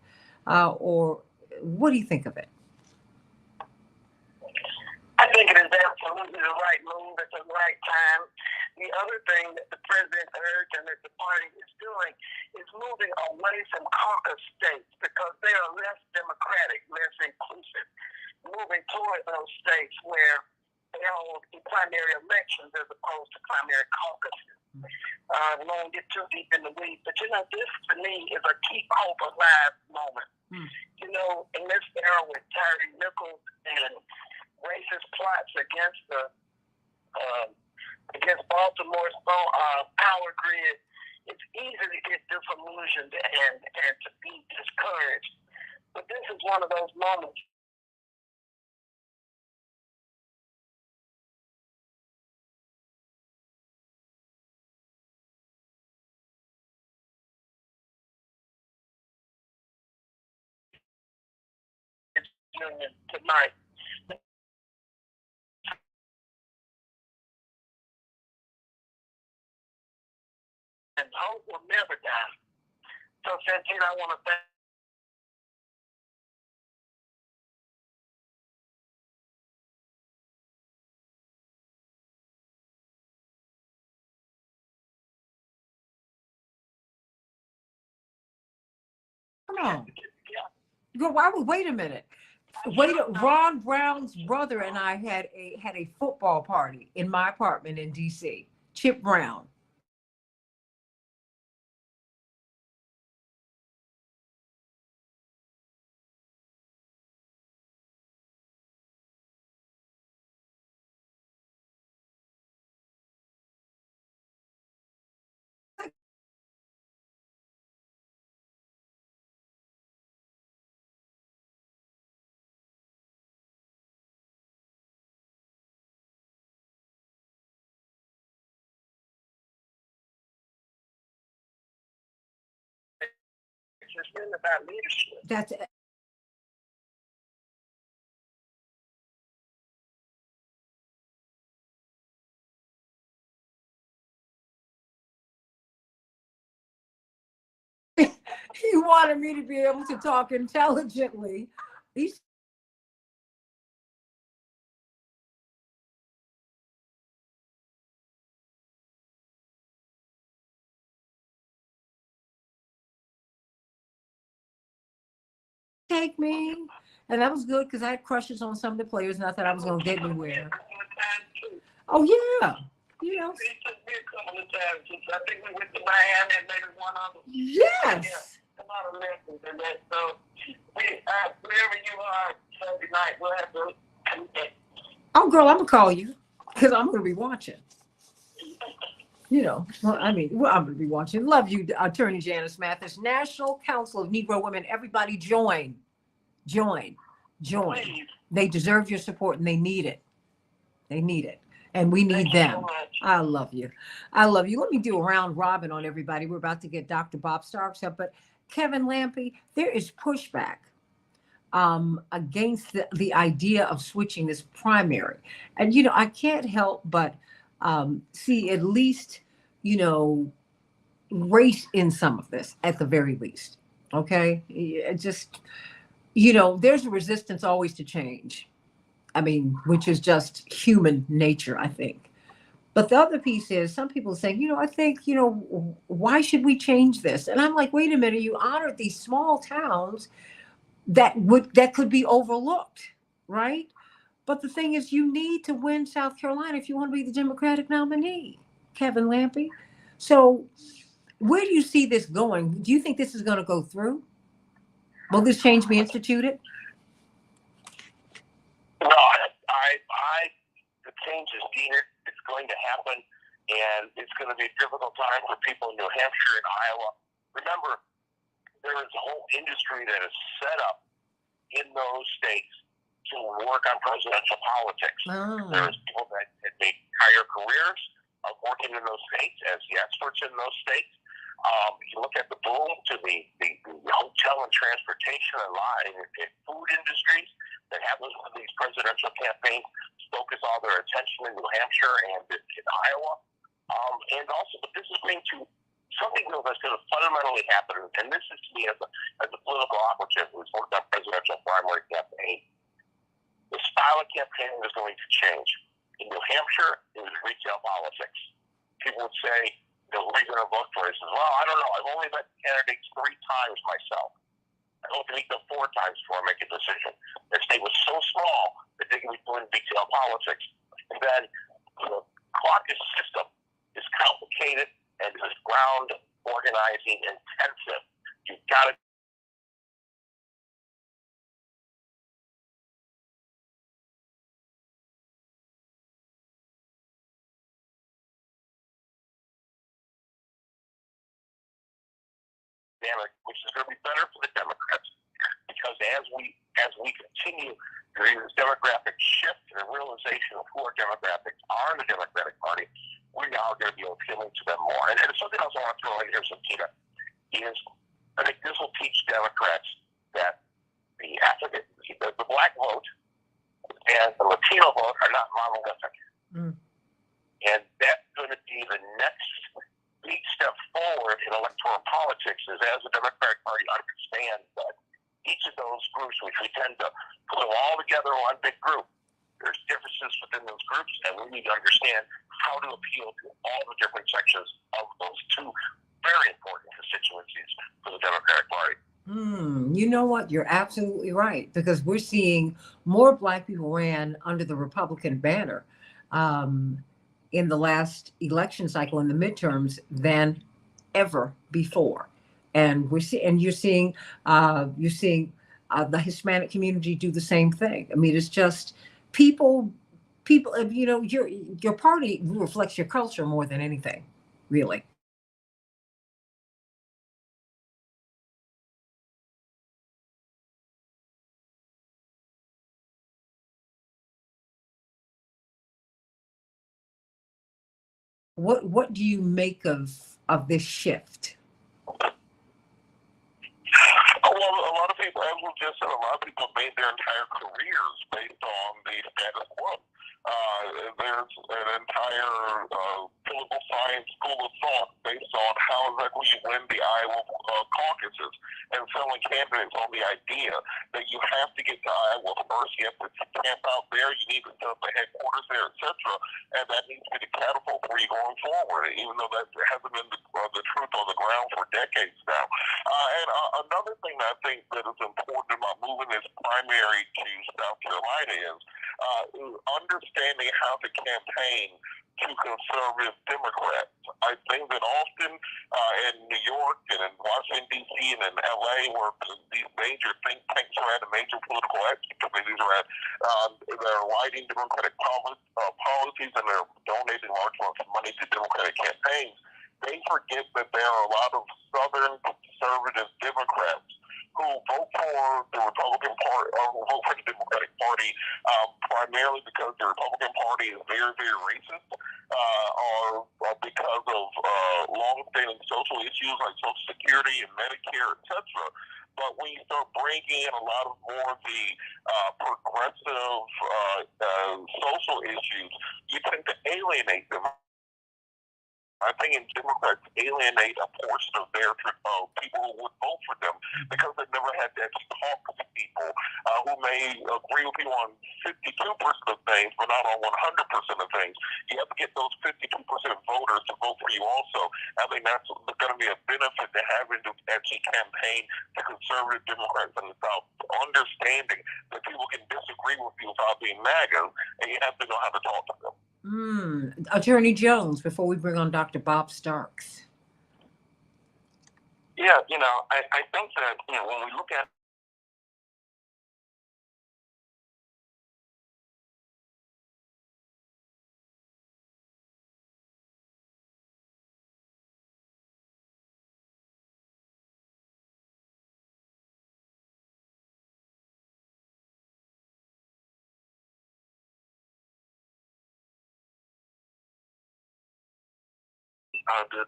or what do you think of it? I think it is absolutely the right move at the right time. The other thing that the president urged and that the party is doing is moving away from caucus states because they are less democratic, less inclusive, moving toward those states where they hold primary elections as opposed to primary caucuses. We won't get too deep in the weeds, but this to me is a keep hope alive moment. In this era with Tyree Nichols and racist plots against Baltimore's power grid, it's easy to get disillusioned and to be discouraged. But this is one of those moments. Tonight. hope will never die. So, Santita, I want to thank Come on. Go. Wait a minute. Ron Brown's brother and I had a football party in my apartment in D.C. Chip Brown. it's been about leadership. That's he wanted me to be able to talk intelligently. He's take me, and that was good because I had crushes on some of the players, and I thought I was going to get anywhere. Oh yeah, you know. He took me a couple of times. I think we went to Miami and maybe one other. Yes. Yeah, a lot of lessons in that. So, wherever you are Sunday night, we'll have to connect. Oh, girl, I'm gonna call you because I'm gonna be watching. You know, well, I mean, well, I'm gonna be watching. Love you, Attorney Janice Mathis, National Council of Negro Women. Everybody, join. Please. They deserve your support, and they need it. They need it, and we need Thank you them. so much. I love you. I love you. Let me do a round robin on everybody. We're about to get Dr. Bob Starks up, but Kevin Lampe, there is pushback against the idea of switching this primary. And, you know, I can't help but see at least, you know, race in some of this at the very least. Okay. It just, you know, there's a resistance always to change. I mean, which is just human nature, I think. But the other piece is some people saying, you know, I think, you know, why should we change this? And I'm like, wait a minute, you honored these small towns that could be overlooked, right? But the thing is, you need to win South Carolina if you want to be the Democratic nominee, Kevin Lampe. So where do you see this going? Do you think this is going to go through? Will this change be instituted? No, the change is needed. It's going to happen, and it's going to be a difficult time for people in New Hampshire and Iowa. Remember, there is a whole industry that is set up in those states to work on presidential politics. Oh. There's people that make entire careers of working in those states as the experts in those states. You look at the boom to the hotel and transportation and food industries that have these presidential campaigns focus all their attention in New Hampshire and in Iowa. And also, but this is going to something that's going to fundamentally happen, and this is to me as a political operative who's worked on presidential primary campaign. The style of campaigning is going to change. In New Hampshire, it was retail politics. People would say, what are you going to vote for? I said, well, I don't know. I've only met candidates 3 times myself. I hope to meet them 4 times before I make a decision. Their state was so small that they can be doing retail politics. And then the caucus system is complicated and is ground organizing intensive. You've got to which is going to be better for the Democrats because as we continue this demographic shift and the realization of who our demographics are in the Democratic Party, we now are going to be appealing to them more. And something else I want to throw in here, Santita, is I think this will teach Democrats that the black vote and the Latino vote are not monolithic. And that's going to be the next big step forward for politics is, as the Democratic Party understands that each of those groups, which we tend to put them all together in one big group, there's differences within those groups, and we need to understand how to appeal to all the different sections of those two very important constituencies for the Democratic Party. You know what? You're absolutely right, because we're seeing more Black people ran under the Republican banner in the last election cycle, in the midterms, than ever before. And you're seeing the Hispanic community do the same thing. I mean, it's just people. You know, your party reflects your culture more than anything, really. What do you make of this shift? Well, a lot of people, as we just said, a lot of people made their entire careers based on the status quo. There's an entire political science school of thought based on how exactly you win the Iowa caucuses, and selling candidates on the idea that you have to get to Iowa first, you have to camp out there, you need to set up a headquarters there, etc., and that needs to be the catapult for you going forward, even though that hasn't been the truth on the ground for decades now. And another thing that I think that is important about moving this primary to South Carolina is understanding how to campaign to conservative Democrats. I think that often in New York and in Washington, D.C. and in L.A., where these major think tanks are at and major political action committees are at, they're writing Democratic policies and they're donating large amounts of money to Democratic campaigns. They forget that there are a lot of Southern conservative Democrats who vote for the Republican Party or who vote for the Democratic Party primarily because the Republican Party is very, very racist, or because of long-standing social issues like Social Security and Medicare, etc. But when you start bringing in a lot of more of the progressive social issues, you tend to alienate them. I think Democrats alienate a portion of their people who would vote for them because they've never had to actually talk to people who may agree with you on 52% of things, but not on 100% of things. You have to get those 52% of voters to vote for you also. I think that's going to be a benefit to having to actually campaign to conservative Democrats in the South, understanding that people can disagree with you without being MAGA, and you have to know how to talk to them. Attorney Jones, before we bring on Dr. Bob Starks. Yeah, I think that, when we look at the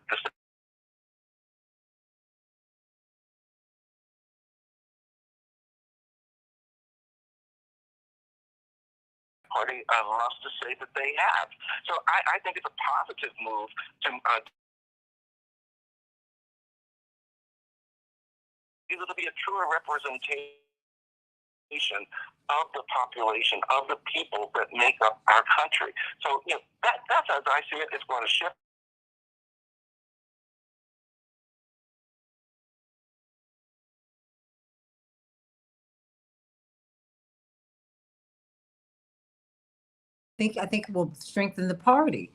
Party loves to say that they have. So I think it's a positive move to it'll be a truer representation of the population, of the people that make up our country. So that's as I see it, it's going to shift. I think it will strengthen the party,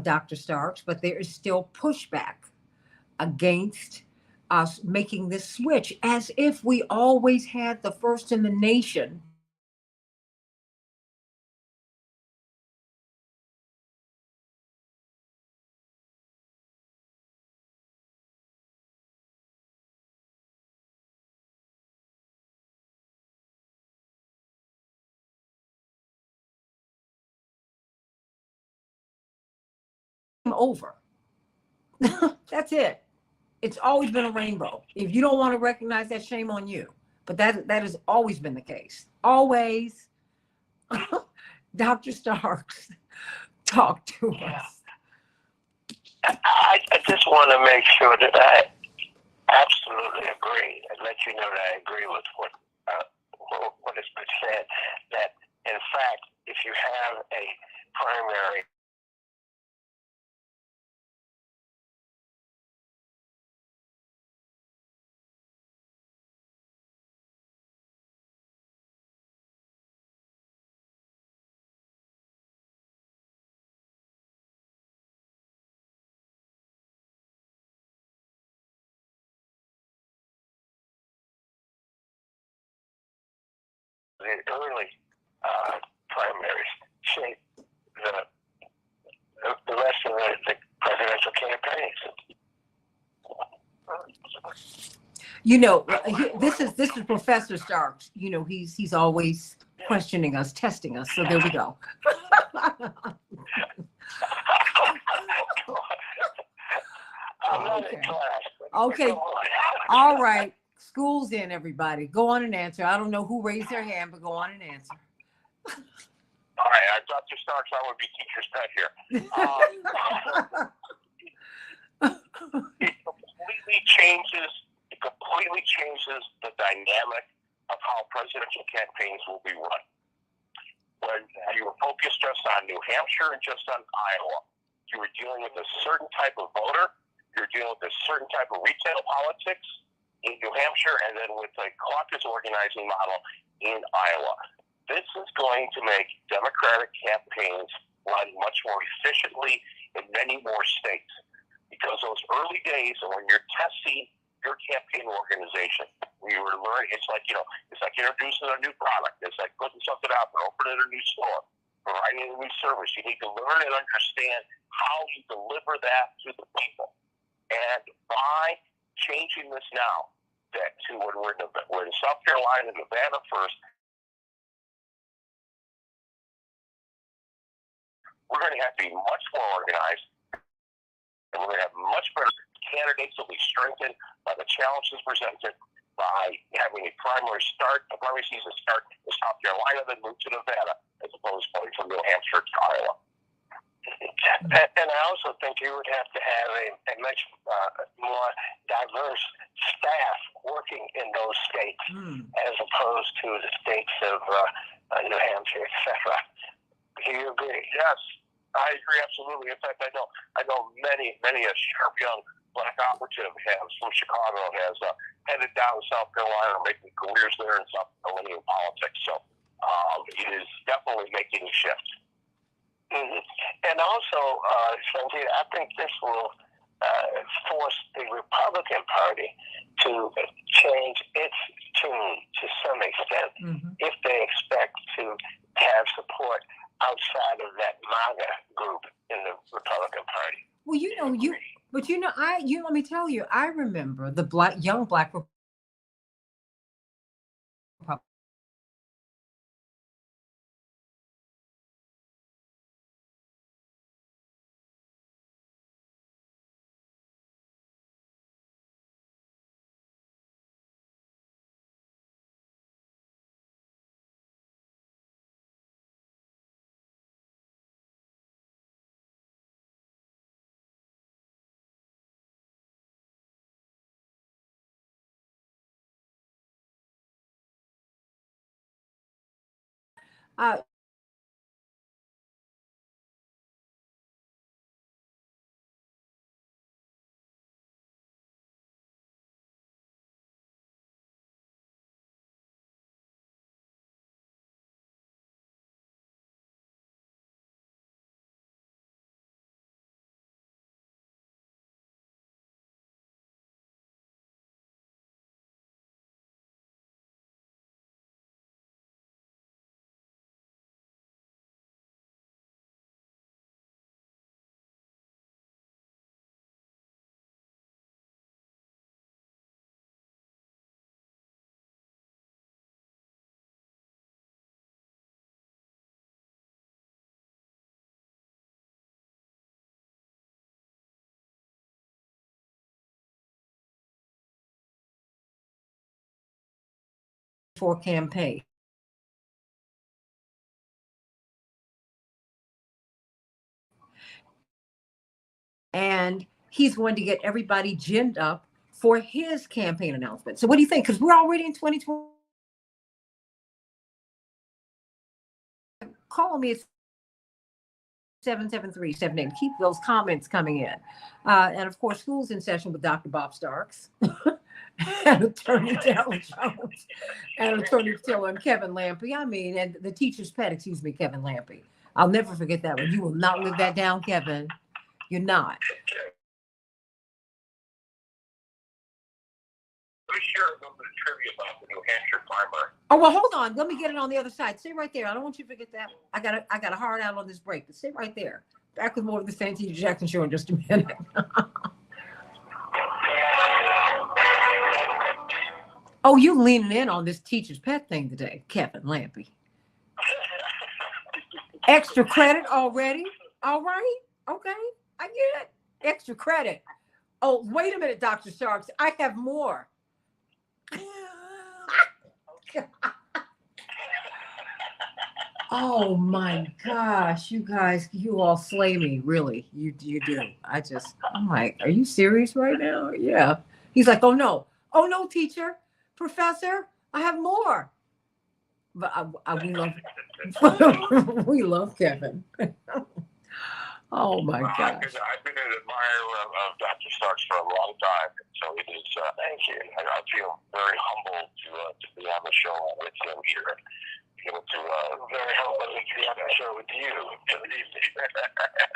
Dr. Starks, but there is still pushback against us making this switch, as if we always had the first in the nation. Over. That's it. It's always been a rainbow. If you don't want to recognize that, shame on you. But that has always been the case. Always. Dr. Starks, talk to us. I just want to make sure that Absolutely agree. And let you know that I agree with what has been said. That in fact, if you have a primary the early primaries shape the rest of the presidential campaigns. You know, this is Professor Starks. You know, he's always questioning us, testing us. So there we go. I'm not Okay. in class. Okay. All right. School's in, everybody. Go on and answer. I don't know who raised their hand, but go on and answer. All right, Dr. Starks, I would be teacher's pet here. It completely changes the dynamic of how presidential campaigns will be run. When you were focused just on New Hampshire and just on Iowa, you were dealing with a certain type of voter, you're dealing with a certain type of retail politics in New Hampshire, and then with a caucus organizing model in Iowa. This is going to make Democratic campaigns run much more efficiently in many more states. Because those early days when you're testing your campaign organization, when you were learning, it's like introducing a new product. It's like putting something out there, opening a new store, providing a new service. You need to learn and understand how you deliver that to the people. And by changing this now, that to when we're in South Carolina, Nevada first, we're going to have to be much more organized, and we're going to have much better candidates that will be strengthened by the challenges presented by having a primary season start in South Carolina, then move to Nevada, as opposed to going from New Hampshire to Iowa. And I also think you would have to have a much more diverse staff working in those states, as opposed to the states of New Hampshire, etc. Do you agree? Yes, I agree absolutely. In fact, I know many a sharp young black operative from Chicago has headed down to South Carolina, making careers there in South Carolinian politics. So it is definitely making a shift. Mm-hmm. And also, Santita, I think this will force the Republican Party to change its tune to some extent, if they expect to have support outside of that MAGA group in the Republican Party. Well, let me tell you, I remember the young black Republican. For campaign. And he's going to get everybody ginned up for his campaign announcement. So what do you think? Because we're already in 2020. Call me at 773-78. Keep those comments coming in. And of course, school's in session with Dr. Bob Starks and Attorney Darrell Jones and Attorney Tiller and Kevin Lampe. I mean, and the teacher's pet, excuse me, Kevin Lampe. I'll never forget that one. You will not live that down, Kevin. You're not. Let me share a little bit of trivia about the New Hampshire primary. Oh, well, hold on. Let me get it on the other side. Stay right there. I don't want you to forget that. I got a hard out on this break, but stay right there. Back with more of the Santita Jackson Show in just a minute. Oh, you leaning in on this teacher's pet thing today, Kevin Lampe. Extra credit already? All right. Okay. I get it. Extra credit. Oh, wait a minute, Dr. Starks. I have more. Oh my gosh, you guys, you all slay me, really. You do. I'm like, are you serious right now? Yeah. He's like, oh no, teacher, professor, I have more. But we love we love Kevin. Oh my gosh. I've been an admirer of Dr. Starks for a long time, so it is. Thank you. I feel very humbled to be on the show with him here. Very humbled to be on the show with you.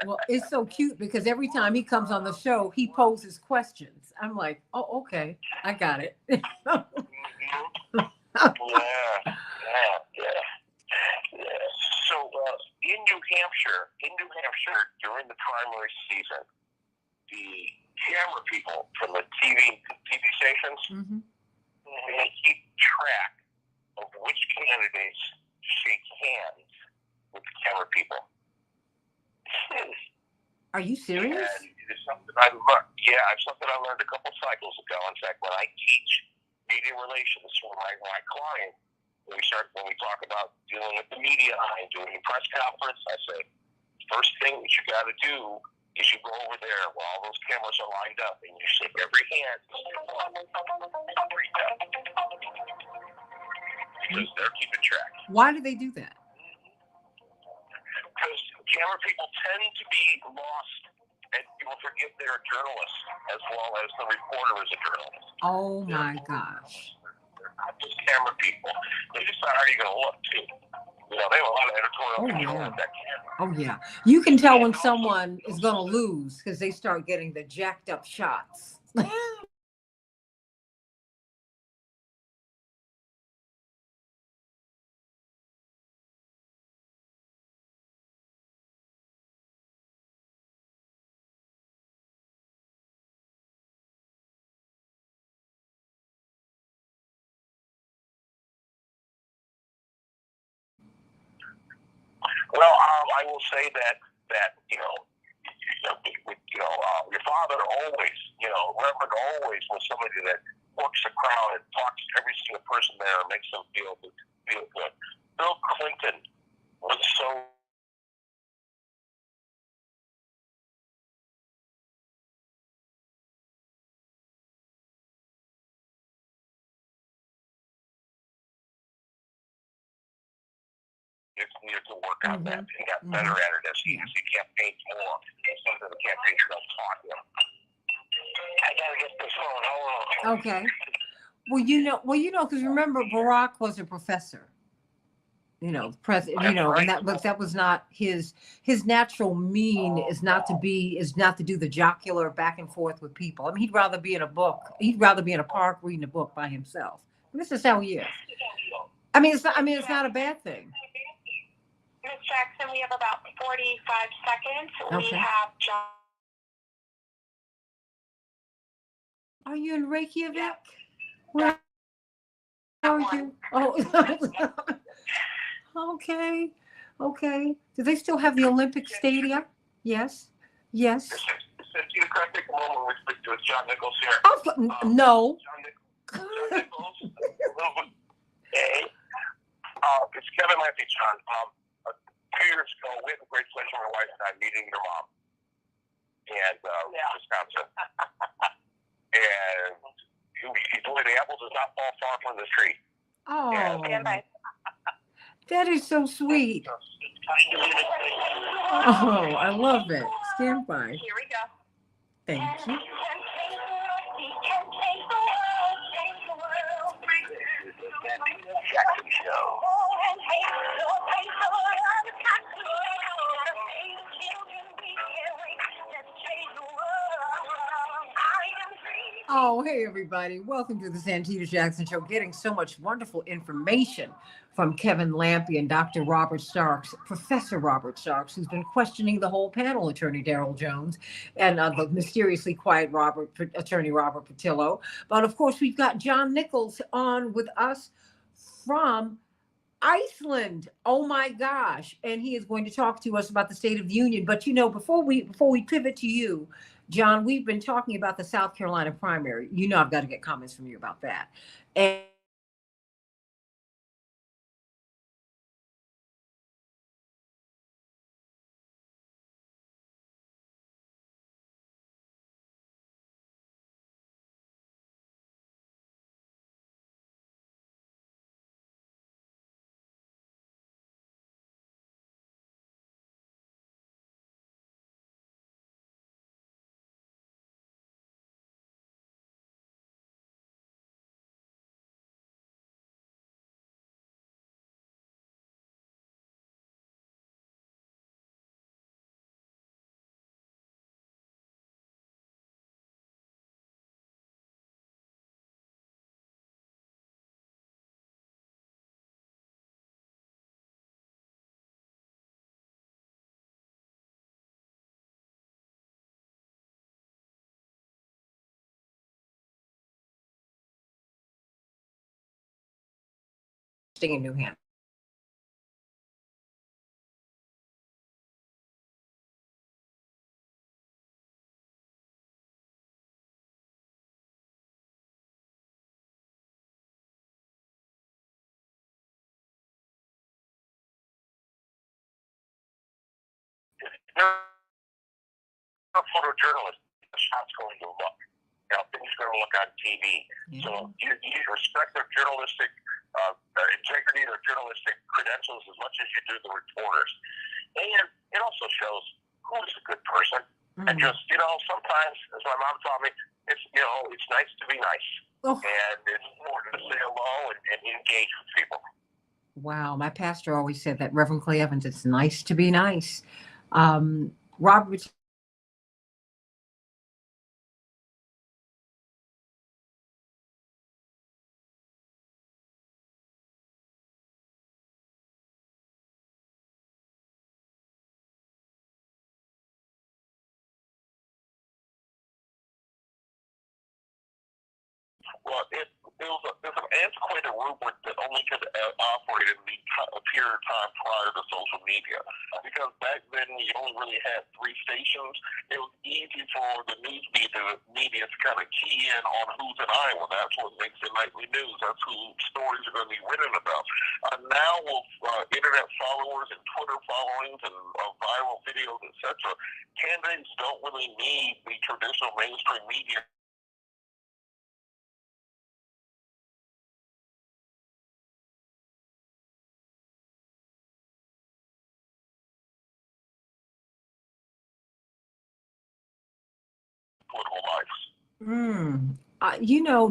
Well, it's so cute because every time he comes on the show, he poses questions. I'm like, oh, okay, I got it. Yeah. So in New Hampshire, during the primary season, the camera people from the TV stations, they keep track of which candidates shake hands with the camera people. Are you serious? And it's something I learned. Yeah, it's something I learned a couple cycles ago. In fact, when I teach media relations for my client, when we talk about dealing with the media and doing a press conference, I say, first thing that you got to do is you go over there where all those cameras are lined up and you shake every hand. Because they're keeping track. Why do they do that? Because camera people tend to be lost and people forget they're a journalist as well as the reporter is a journalist. Oh my gosh. They're not just camera people. They decide how you're going to look too. You know, they have a lot of editorial control with that camera. Oh yeah. You can tell when someone is going to lose because they start getting the jacked up shots. Well, I will say that your father always, Reverend always was somebody that works the crowd and talks to every single person there and makes them feel good. Bill Clinton was so. Needed to work on that and got better at it as he campaigned more. Something the campaign trail taught him. I gotta get this phone. Hold on. Okay. Because remember, Barack was a professor. President. And that was not his natural mean is not to do the jocular back and forth with people. I mean, he'd rather be in a park reading a book by himself. And this is how he is. I mean, it's not a bad thing. Ms. Jackson, we have about 45 seconds. Okay. We have John. Are you in Reykjavik? Yeah. Where are you? Oh, okay. Do they still have the Olympic Stadium? Yes. Santita, can I take a moment with John Nichols here? No. John Nichols. Hey. It's Kevin Lampe, John. 2 years ago, we had the great pleasure, my wife and I, meeting your mom in Wisconsin. And the apple does not fall far from the tree. Oh, Yeah. that is so sweet. Oh, I love it. Stand by. Here we go. Thank you. Jackson Show. Oh, hey, everybody. Welcome to the Santita Jackson Show. Getting so much wonderful information from Kevin Lampy and Dr. Robert Starks, Professor Robert Starks, who's been questioning the whole panel, Attorney Daryl Jones, and the mysteriously quiet Attorney Robert Patillo. But of course, we've got John Nichols on with us from Iceland. Oh my gosh. And he is going to talk to us about the State of the Union. But before we pivot to you, John, we've been talking about the South Carolina primary. I've got to get comments from you about that. And staying in New Hampshire. A photojournalist, the shot's going to look. Things are going to look on TV. Yeah. So you respect their journalistic integrity, their journalistic credentials as much as you do the reporters. And it also shows who's a good person. And just, sometimes, as my mom taught me, it's nice to be nice. Oh. And it's important to say hello and engage with people. Wow. My pastor always said that, Reverend Clay Evans, it's nice to be nice. Robert. Well, it was an antiquated rumor that only could operate in a period of time prior to social media. Because back then, you only really had 3 stations. It was easy for the news media to kind of key in on who's in Iowa. That's what makes the nightly news. That's who stories are going to be written about. Now, with internet followers and Twitter followings and viral videos, etc., candidates don't really need the traditional mainstream media. Political lives.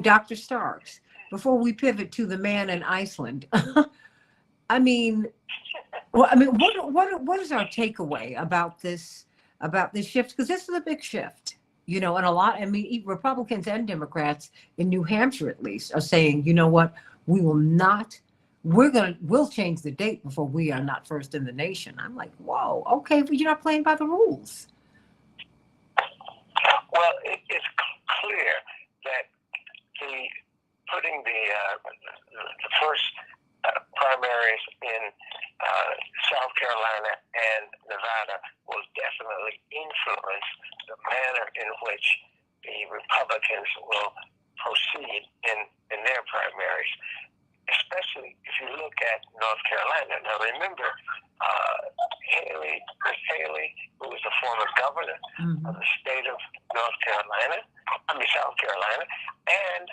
Dr. Starks, before we pivot to the man in Iceland, what is our takeaway about this shift? Because this is a big shift, and a lot, Republicans and Democrats in New Hampshire, at least, are saying, you know what, we will not, we'll change the date before we are not first in the nation. I'm like, whoa, okay, but you're not playing by the rules. Well, it's clear that putting the first primaries in South Carolina and Nevada will definitely influence the manner in which the Republicans will proceed in their primaries, especially if you look at North Carolina. Now, remember, Chris Haley, who was the former governor of the state of South Carolina, and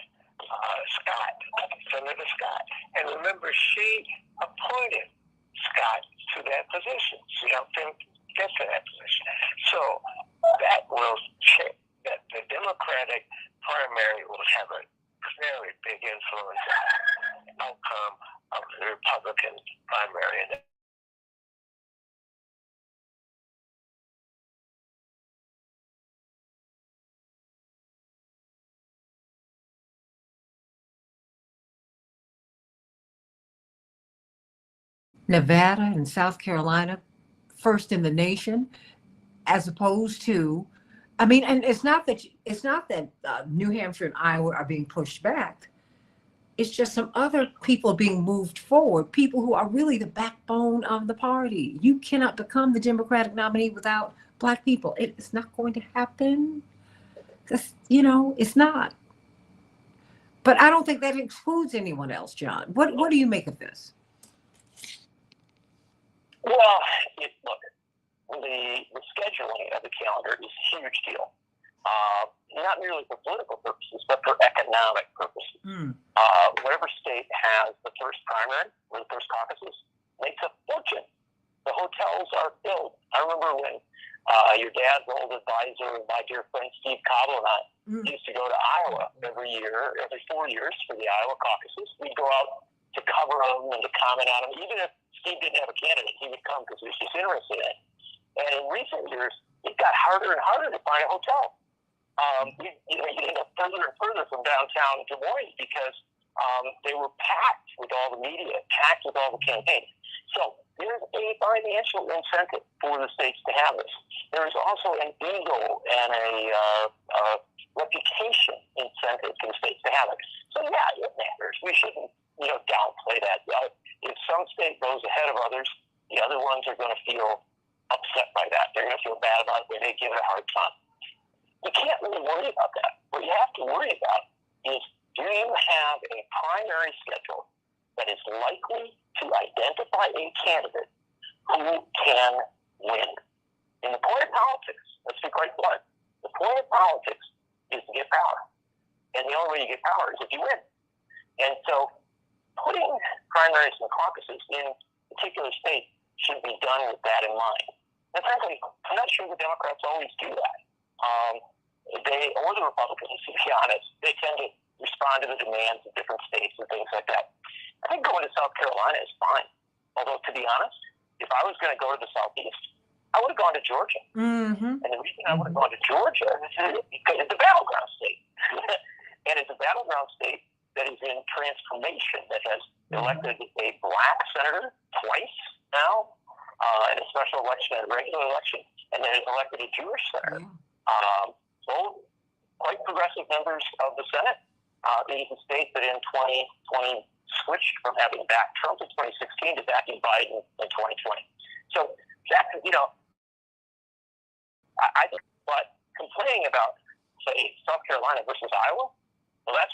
she appointed Scott to that position. She helped him get to that position. So that will check that the Democratic primary will have a very big influence on the outcome of the Republican primary. Nevada and South Carolina, first in the nation, as opposed to, I mean, and it's not that New Hampshire and Iowa are being pushed back. It's just some other people being moved forward, people who are really the backbone of the party. You cannot become the Democratic nominee without Black people. It's not going to happen. It's not. But I don't think that excludes anyone else, John. What do you make of this? Well, look, the scheduling of the calendar is a huge deal. Not merely for political purposes, but for economic purposes. Whatever state has the first primary or the first caucuses makes a fortune. The hotels are filled. I remember when your dad's old advisor, my dear friend Steve Cobble, and I used to go to Iowa every 4 years for the Iowa caucuses. We'd go out to cover them and to comment on them. Even if Steve didn't have a candidate, he would come because he was just interested in it. And in recent years, it got harder and harder to find a hotel. You end up further and further from downtown Des Moines because they were packed with all the media, packed with all the campaigns. So there's a financial incentive for the states to have this. There is also an ego and a reputation incentive for the states to have it. So yeah, it matters. We shouldn't downplay that. If some state goes ahead of others, the other ones are going to feel upset by that. They're going to feel bad about it. They give it a hard time. You can't really worry about that. What you have to worry about is, do you have a primary schedule that is likely to identify a candidate who can win? And the point of politics, let's be quite blunt, the point of politics is to get power. And the only way you get power is if you win. And so putting primaries and caucuses in particular states should be done with that in mind. And frankly, I'm not sure the Democrats always do that. Or the Republicans, to be honest, they tend to respond to the demands of different states and things like that. I think going to South Carolina is fine. Although, to be honest, if I was going to go to the Southeast, I would have gone to Georgia. And the reason I would have gone to Georgia is because it's a battleground state. And it's a battleground state that is in transformation, that has elected a Black senator twice now, in a special election and a regular election, and then has elected a Jewish senator. Both quite progressive members of the Senate. It is a state that in 2020 switched from having backed Trump in 2016 to backing Biden in 2020. So that, but complaining about, say, South Carolina versus Iowa, well, that's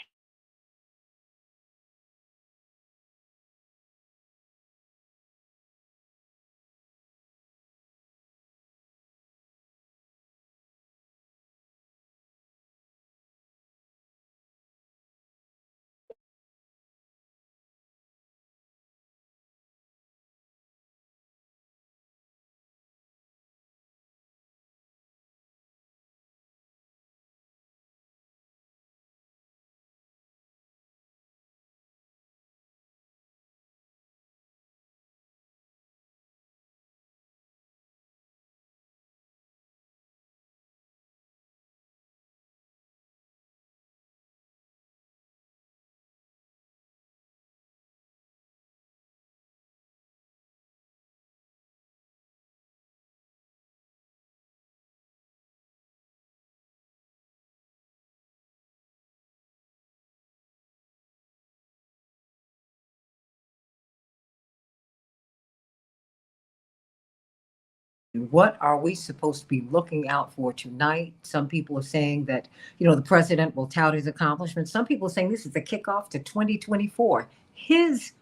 What are we supposed to be looking out for tonight? Some people are saying that, the president will tout his accomplishments. Some people are saying this is the kickoff to 2024, his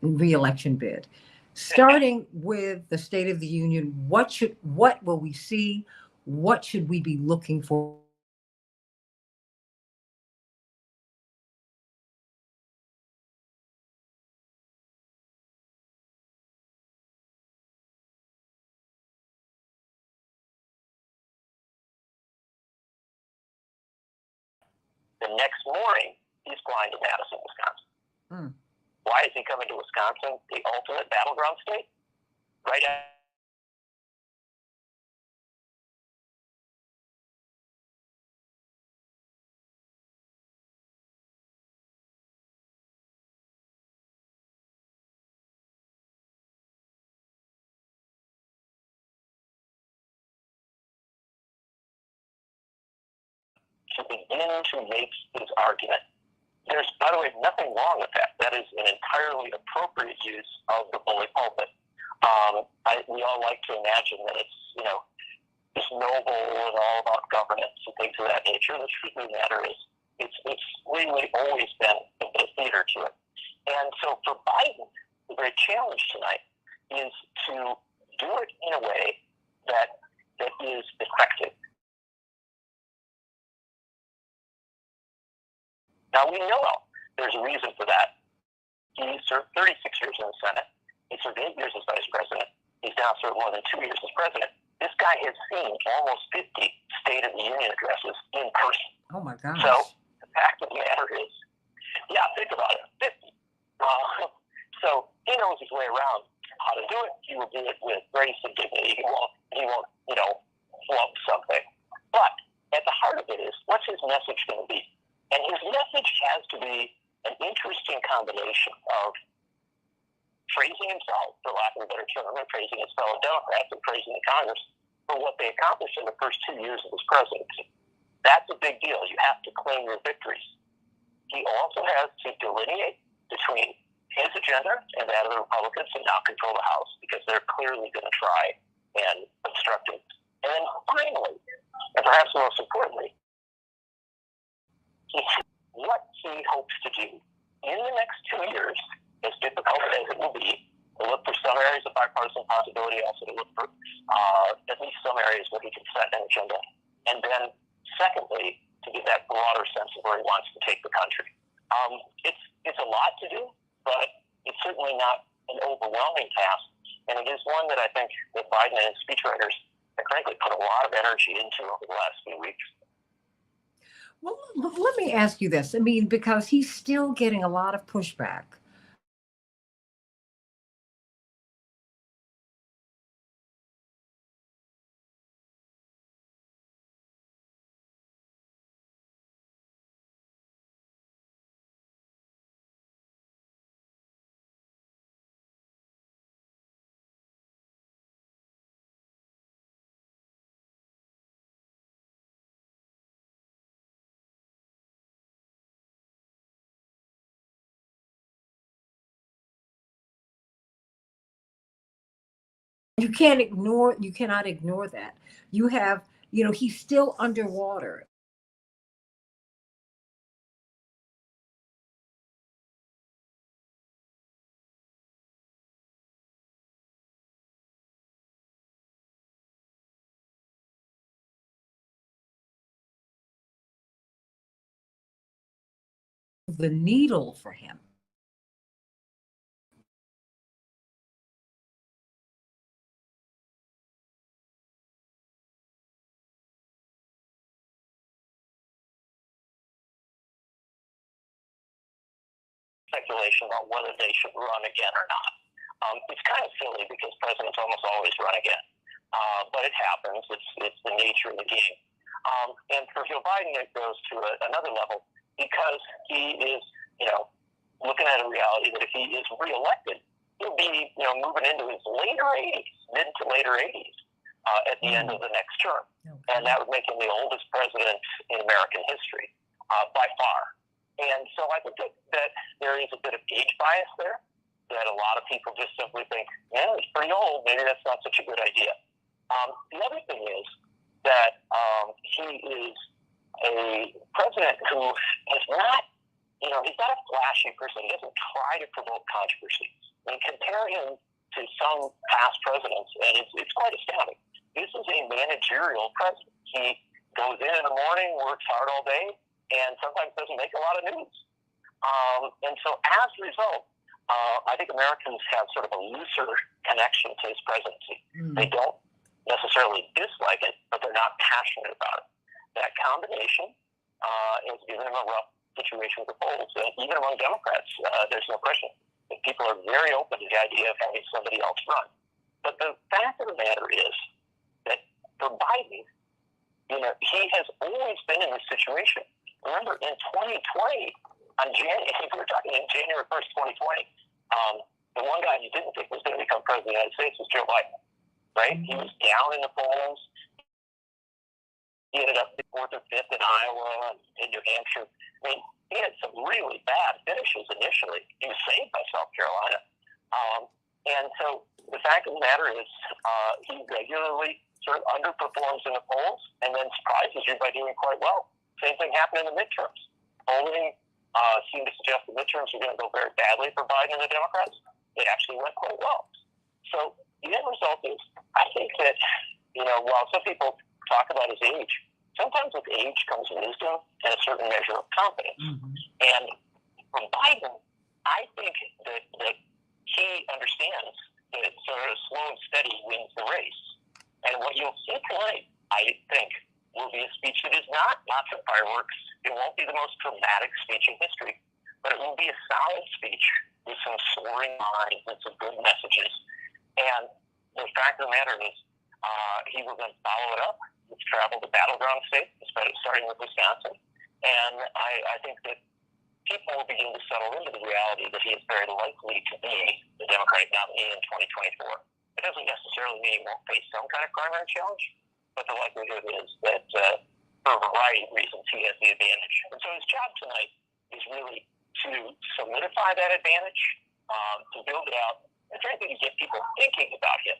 reelection bid. Starting with the State of the Union, what will we see? What should we be looking for? The next morning, he's flying to Madison, Wisconsin. Mm. Why is he coming to Wisconsin, the ultimate battleground state? Right to begin to make his argument. There's, by the way, nothing wrong with that. That is an entirely appropriate use of the bully pulpit. We all like to imagine that it's, it's noble and all about governance and things of that nature. The truth of the matter is, it's really always been a bit of theater to it. And so for Biden, the great challenge tonight is to do it in a way that is effective. Now, we know there's a reason for that. He served 36 years in the Senate. He served 8 years as vice president. He's now served more than 2 years as president. This guy has seen almost 50 State of the Union addresses in person. Oh, my gosh. So the fact of the matter is, yeah, think about it, 50. So he knows his way around how to do it. He will do it with grace and dignity. He won't, flub something. But at the heart of it is, what's his message going to be? And his message has to be an interesting combination of praising himself, for lack of a better term, and praising his fellow Democrats and praising the Congress for what they accomplished in the first 2 years of his presidency. That's a big deal. You have to claim your victories. He also has to delineate between his agenda and that of the Republicans and now control the House, because they're clearly going to try and obstruct it. And then finally, and perhaps most importantly, what he hopes to do in the next 2 years, as difficult as it will be, to look for some areas of bipartisan possibility, also to look for at least some areas where he can set an agenda. And then, secondly, to get that broader sense of where he wants to take the country. It's a lot to do, but it's certainly not an overwhelming task. And it is one that I think that Biden and his speechwriters have frankly put a lot of energy into over the last few weeks. Well, let me ask you this. I mean, because he's still getting a lot of pushback. You cannot ignore that. You have, he's still underwater. The needle for him. Speculation about whether they should run again or not. It's kind of silly because presidents almost always run again, but it happens. It's the nature of the game. And for Joe Biden, it goes to another level because he is, looking at a reality that if he is reelected, he'll be, moving into his mid to later 80s at the end of the next term, and that would make him the oldest president in American history by far. And so I think that there is a bit of age bias there, that a lot of people just simply think, he's pretty old, maybe that's not such a good idea. The other thing is that he is a president who is not, he's not a flashy person. He doesn't try to provoke controversy. I mean, compare him to some past presidents, and it's quite astounding. This is a managerial president. He goes in the morning, works hard all day, and sometimes doesn't make a lot of news. And so as a result, I think Americans have sort of a looser connection to his presidency. They don't necessarily dislike it, but they're not passionate about it. That combination has given him a rough situation with the polls. And even among Democrats, there's no question that people are very open to the idea of having somebody else run. But the fact of the matter is that for Biden, he has always been in this situation. Remember, in 2020, we were talking in January 1st, 2020, the one guy you didn't think was going to become president of the United States was Joe Biden, right? He was down in the polls. He ended up 4th or 5th in Iowa and in New Hampshire. I mean, he had some really bad finishes initially. He was saved by South Carolina. And so the fact of the matter is he regularly sort of underperforms in the polls and then surprises you by doing quite well. Same thing happened in the midterms. Polling seemed to suggest the midterms were going to go very badly for Biden and the Democrats. It actually went quite well. So the end result is, I think that, while some people talk about his age, sometimes with age comes wisdom and a certain measure of confidence. Mm-hmm. And from Biden, I think that he understands that sort of slow and steady wins the race. And what you'll see tonight, I think, will be a speech that is not lots of fireworks. It won't be the most dramatic speech in history, but it will be a solid speech with some soaring lines and some good messages. And the fact of the matter is, he will then follow it up with travel to battleground states, starting with Wisconsin. And I think that people will begin to settle into the reality that he is very likely to be the Democratic nominee in 2024. It doesn't necessarily mean he won't face some kind of primary challenge, but the likelihood is that for a variety of reasons, he has the advantage. And so his job tonight is really to solidify that advantage, to build it out, and frankly, to get people thinking about him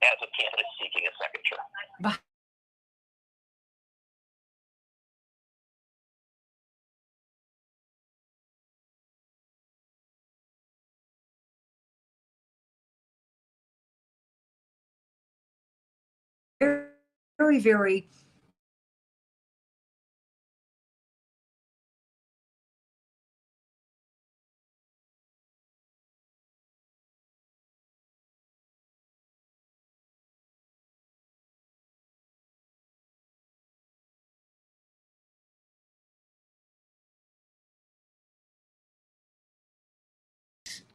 as a candidate seeking a second term. Very, very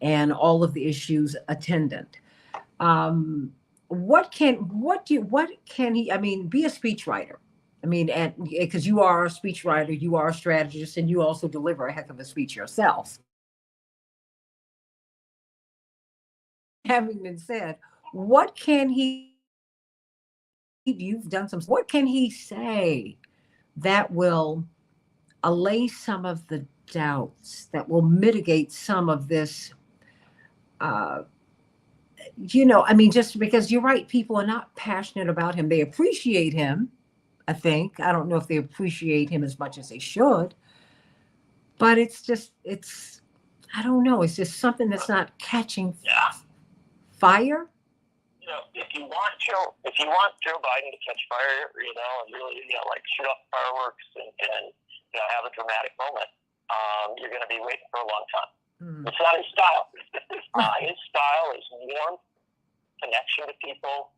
and all of the issues attendant. What can he, be a speechwriter? And because you are a speechwriter, you are a strategist, and you also deliver a heck of a speech yourself. Having been said, what can what can he say that will allay some of the doubts, that will mitigate some of this, just because you're right, people are not passionate about him. They appreciate him, I think. I don't know if they appreciate him as much as they should, but I don't know. It's just something that's not catching fire. If you want Joe Biden to catch fire, and really, shoot off fireworks and have a dramatic moment, you're going to be waiting for a long time. Mm. It's not his style. His style is warmth, connection to people,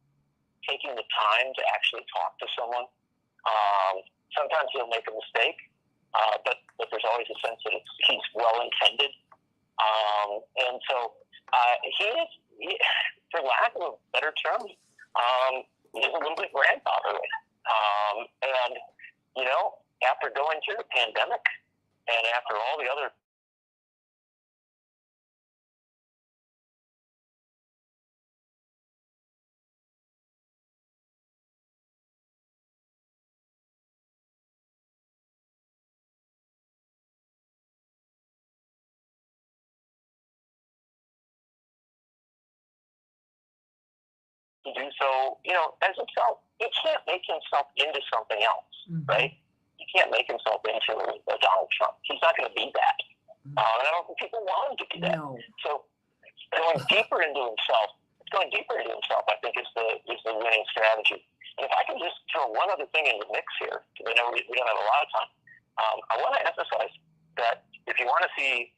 taking the time to actually talk to someone. Sometimes he'll make a mistake, but there's always a sense that he's well intended. And so he is, for lack of a better term, he is a little bit grandfatherly. And after going through the pandemic and after all the other to do so, as himself. He can't make himself into something else, mm-hmm. right? He can't make himself into a Donald Trump. He's not going to be that. Mm-hmm. And I don't think people want him to be that. No. So going deeper into himself, I think is the winning strategy. And if I can just throw one other thing in the mix here, because I know we don't have a lot of time, I want to emphasize that if you want to see,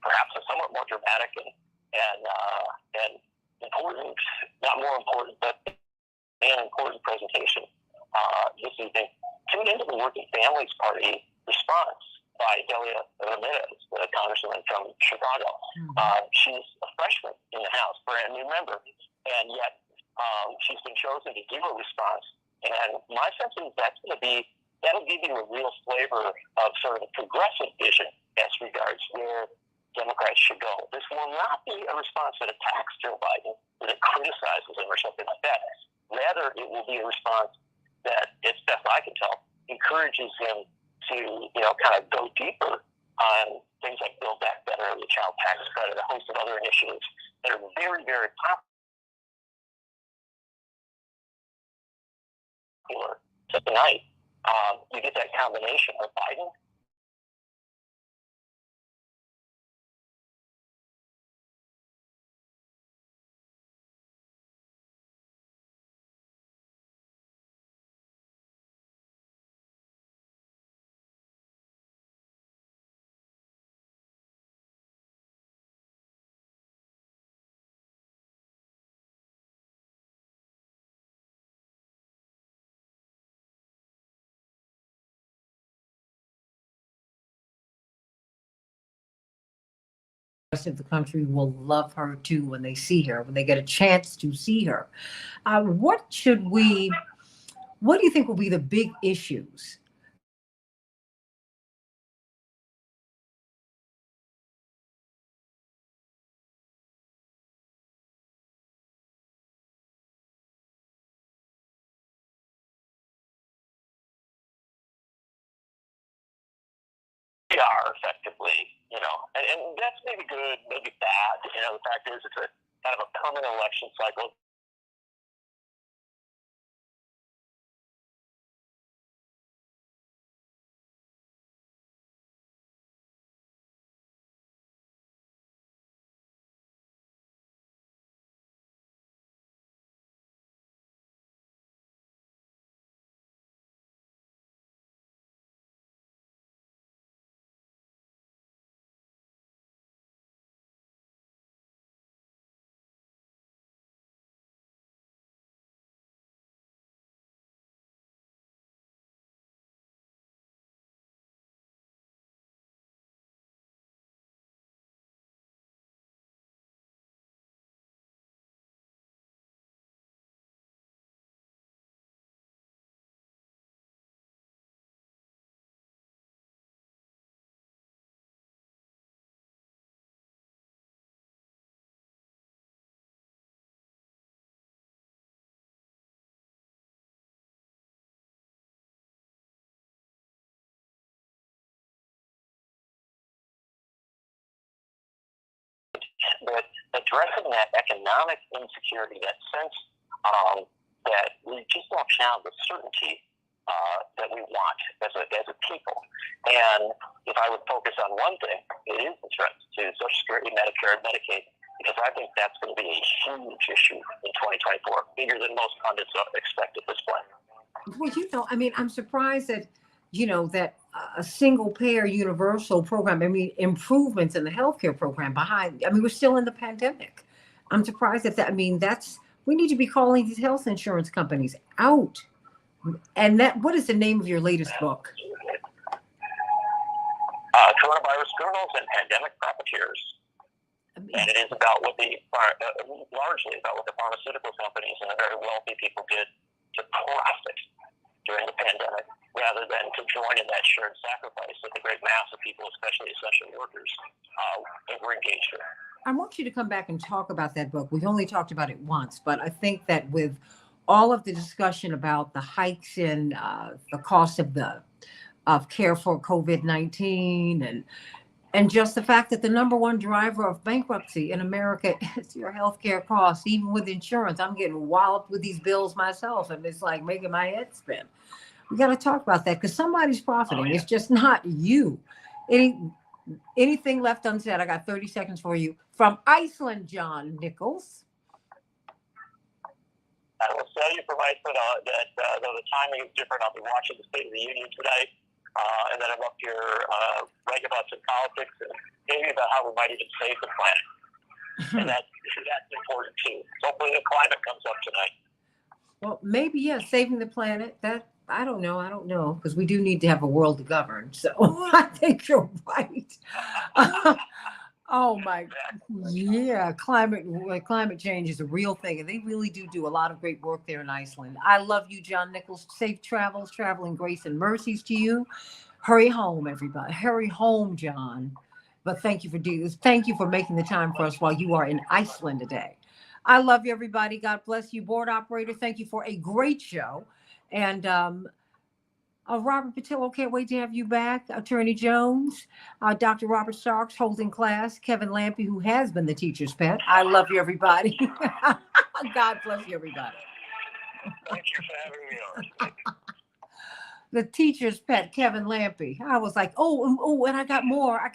perhaps a somewhat more dramatic and important, not more important, but an important presentation, this evening, tune into the Working Families Party response by Delia Ramirez, the congresswoman from Chicago. She's a freshman in the House, brand new member, and yet she's been chosen to give a response. And my sense is that'll give you a real flavor of sort of a progressive vision as regards where Democrats should go. This will not be a response that attacks Joe Biden, that it criticizes him or something like that. Rather, it will be a response that, as best I can tell, encourages him to, kind of go deeper on things like Build Back Better, the child tax credit, a host of other initiatives that are very, very popular. So tonight, you get that combination of Biden Rest of the country will love her too when they see her, when they get a chance to see her. What do you think will be the big issues? are effectively, and that's maybe good, maybe bad. The fact is it's a kind of a permanent election cycle. But addressing that economic insecurity, that sense that we just don't have the certainty that we want as a people. And if I would focus on one thing, it is the threat to Social Security, Medicare, and Medicaid, because I think that's going to be a huge issue in 2024, bigger than most pundits expect at this point. Well, I'm surprised that that a single payer universal program, improvements in the healthcare program we're still in the pandemic. I'm surprised that we need to be calling these health insurance companies out. And what is the name of your latest book? Coronavirus Criminals and Pandemic Profiteers. And it is about largely about what the pharmaceutical companies and the very wealthy people did to profit during the pandemic, rather than to join in that shared sacrifice that the great mass of people, especially essential workers, were engaged in. I want you to come back and talk about that book. We've only talked about it once, but I think that with all of the discussion about the hikes in the cost of care for COVID-19 and just the fact that the number one driver of bankruptcy in America is your healthcare costs, even with insurance. I'm getting walloped with these bills myself, and it's like making my head spin. We got to talk about that because somebody's profiting. It's just not you. Anything left unsaid? I got 30 seconds for you. From Iceland, John Nichols. I will tell you from Iceland that though the timing is different, I'll be watching the State of the Union tonight. And then I'm up here writing about some politics and maybe about how we might even save the planet. And that's important too. Hopefully the climate comes up tonight. Well, maybe, yeah, saving the planet. That I don't know, because we do need to have a world to govern. So I think you're right. Oh my, yeah, climate change is a real thing, and they really do a lot of great work there in Iceland. I love you, John Nichols. Safe travels, traveling grace and mercies to you. Hurry home, everybody. Hurry home, John. But thank you for doing this. Thank you for making the time for us while you are in Iceland today. I love you, everybody. God bless you, board operator. Thank you for a great show, and Robert Patillo, can't wait to have you back. Attorney Jones, Dr. Robert Starks holding class, Kevin Lampy, who has been the teacher's pet. I love you, everybody. God bless you, everybody. Thank you for having me on. The teacher's pet, Kevin Lampy. I was like, and I got more. I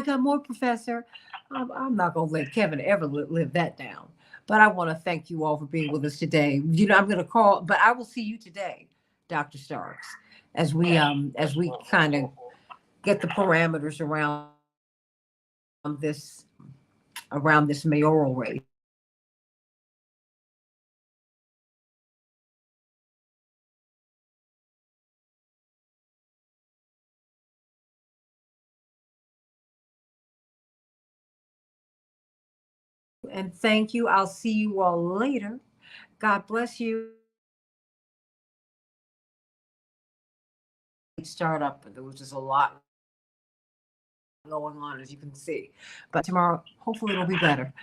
got more, Professor. I'm not going to let Kevin ever live that down. But I want to thank you all for being with us today. You know, I'm going to call, but I will see you today, Dr. Starks, as we kind of get the parameters this around this mayoral race. And thank you. I'll see you all later. God bless you. Startup, but there was just a lot going on, as you can see. But tomorrow, hopefully, it'll be better.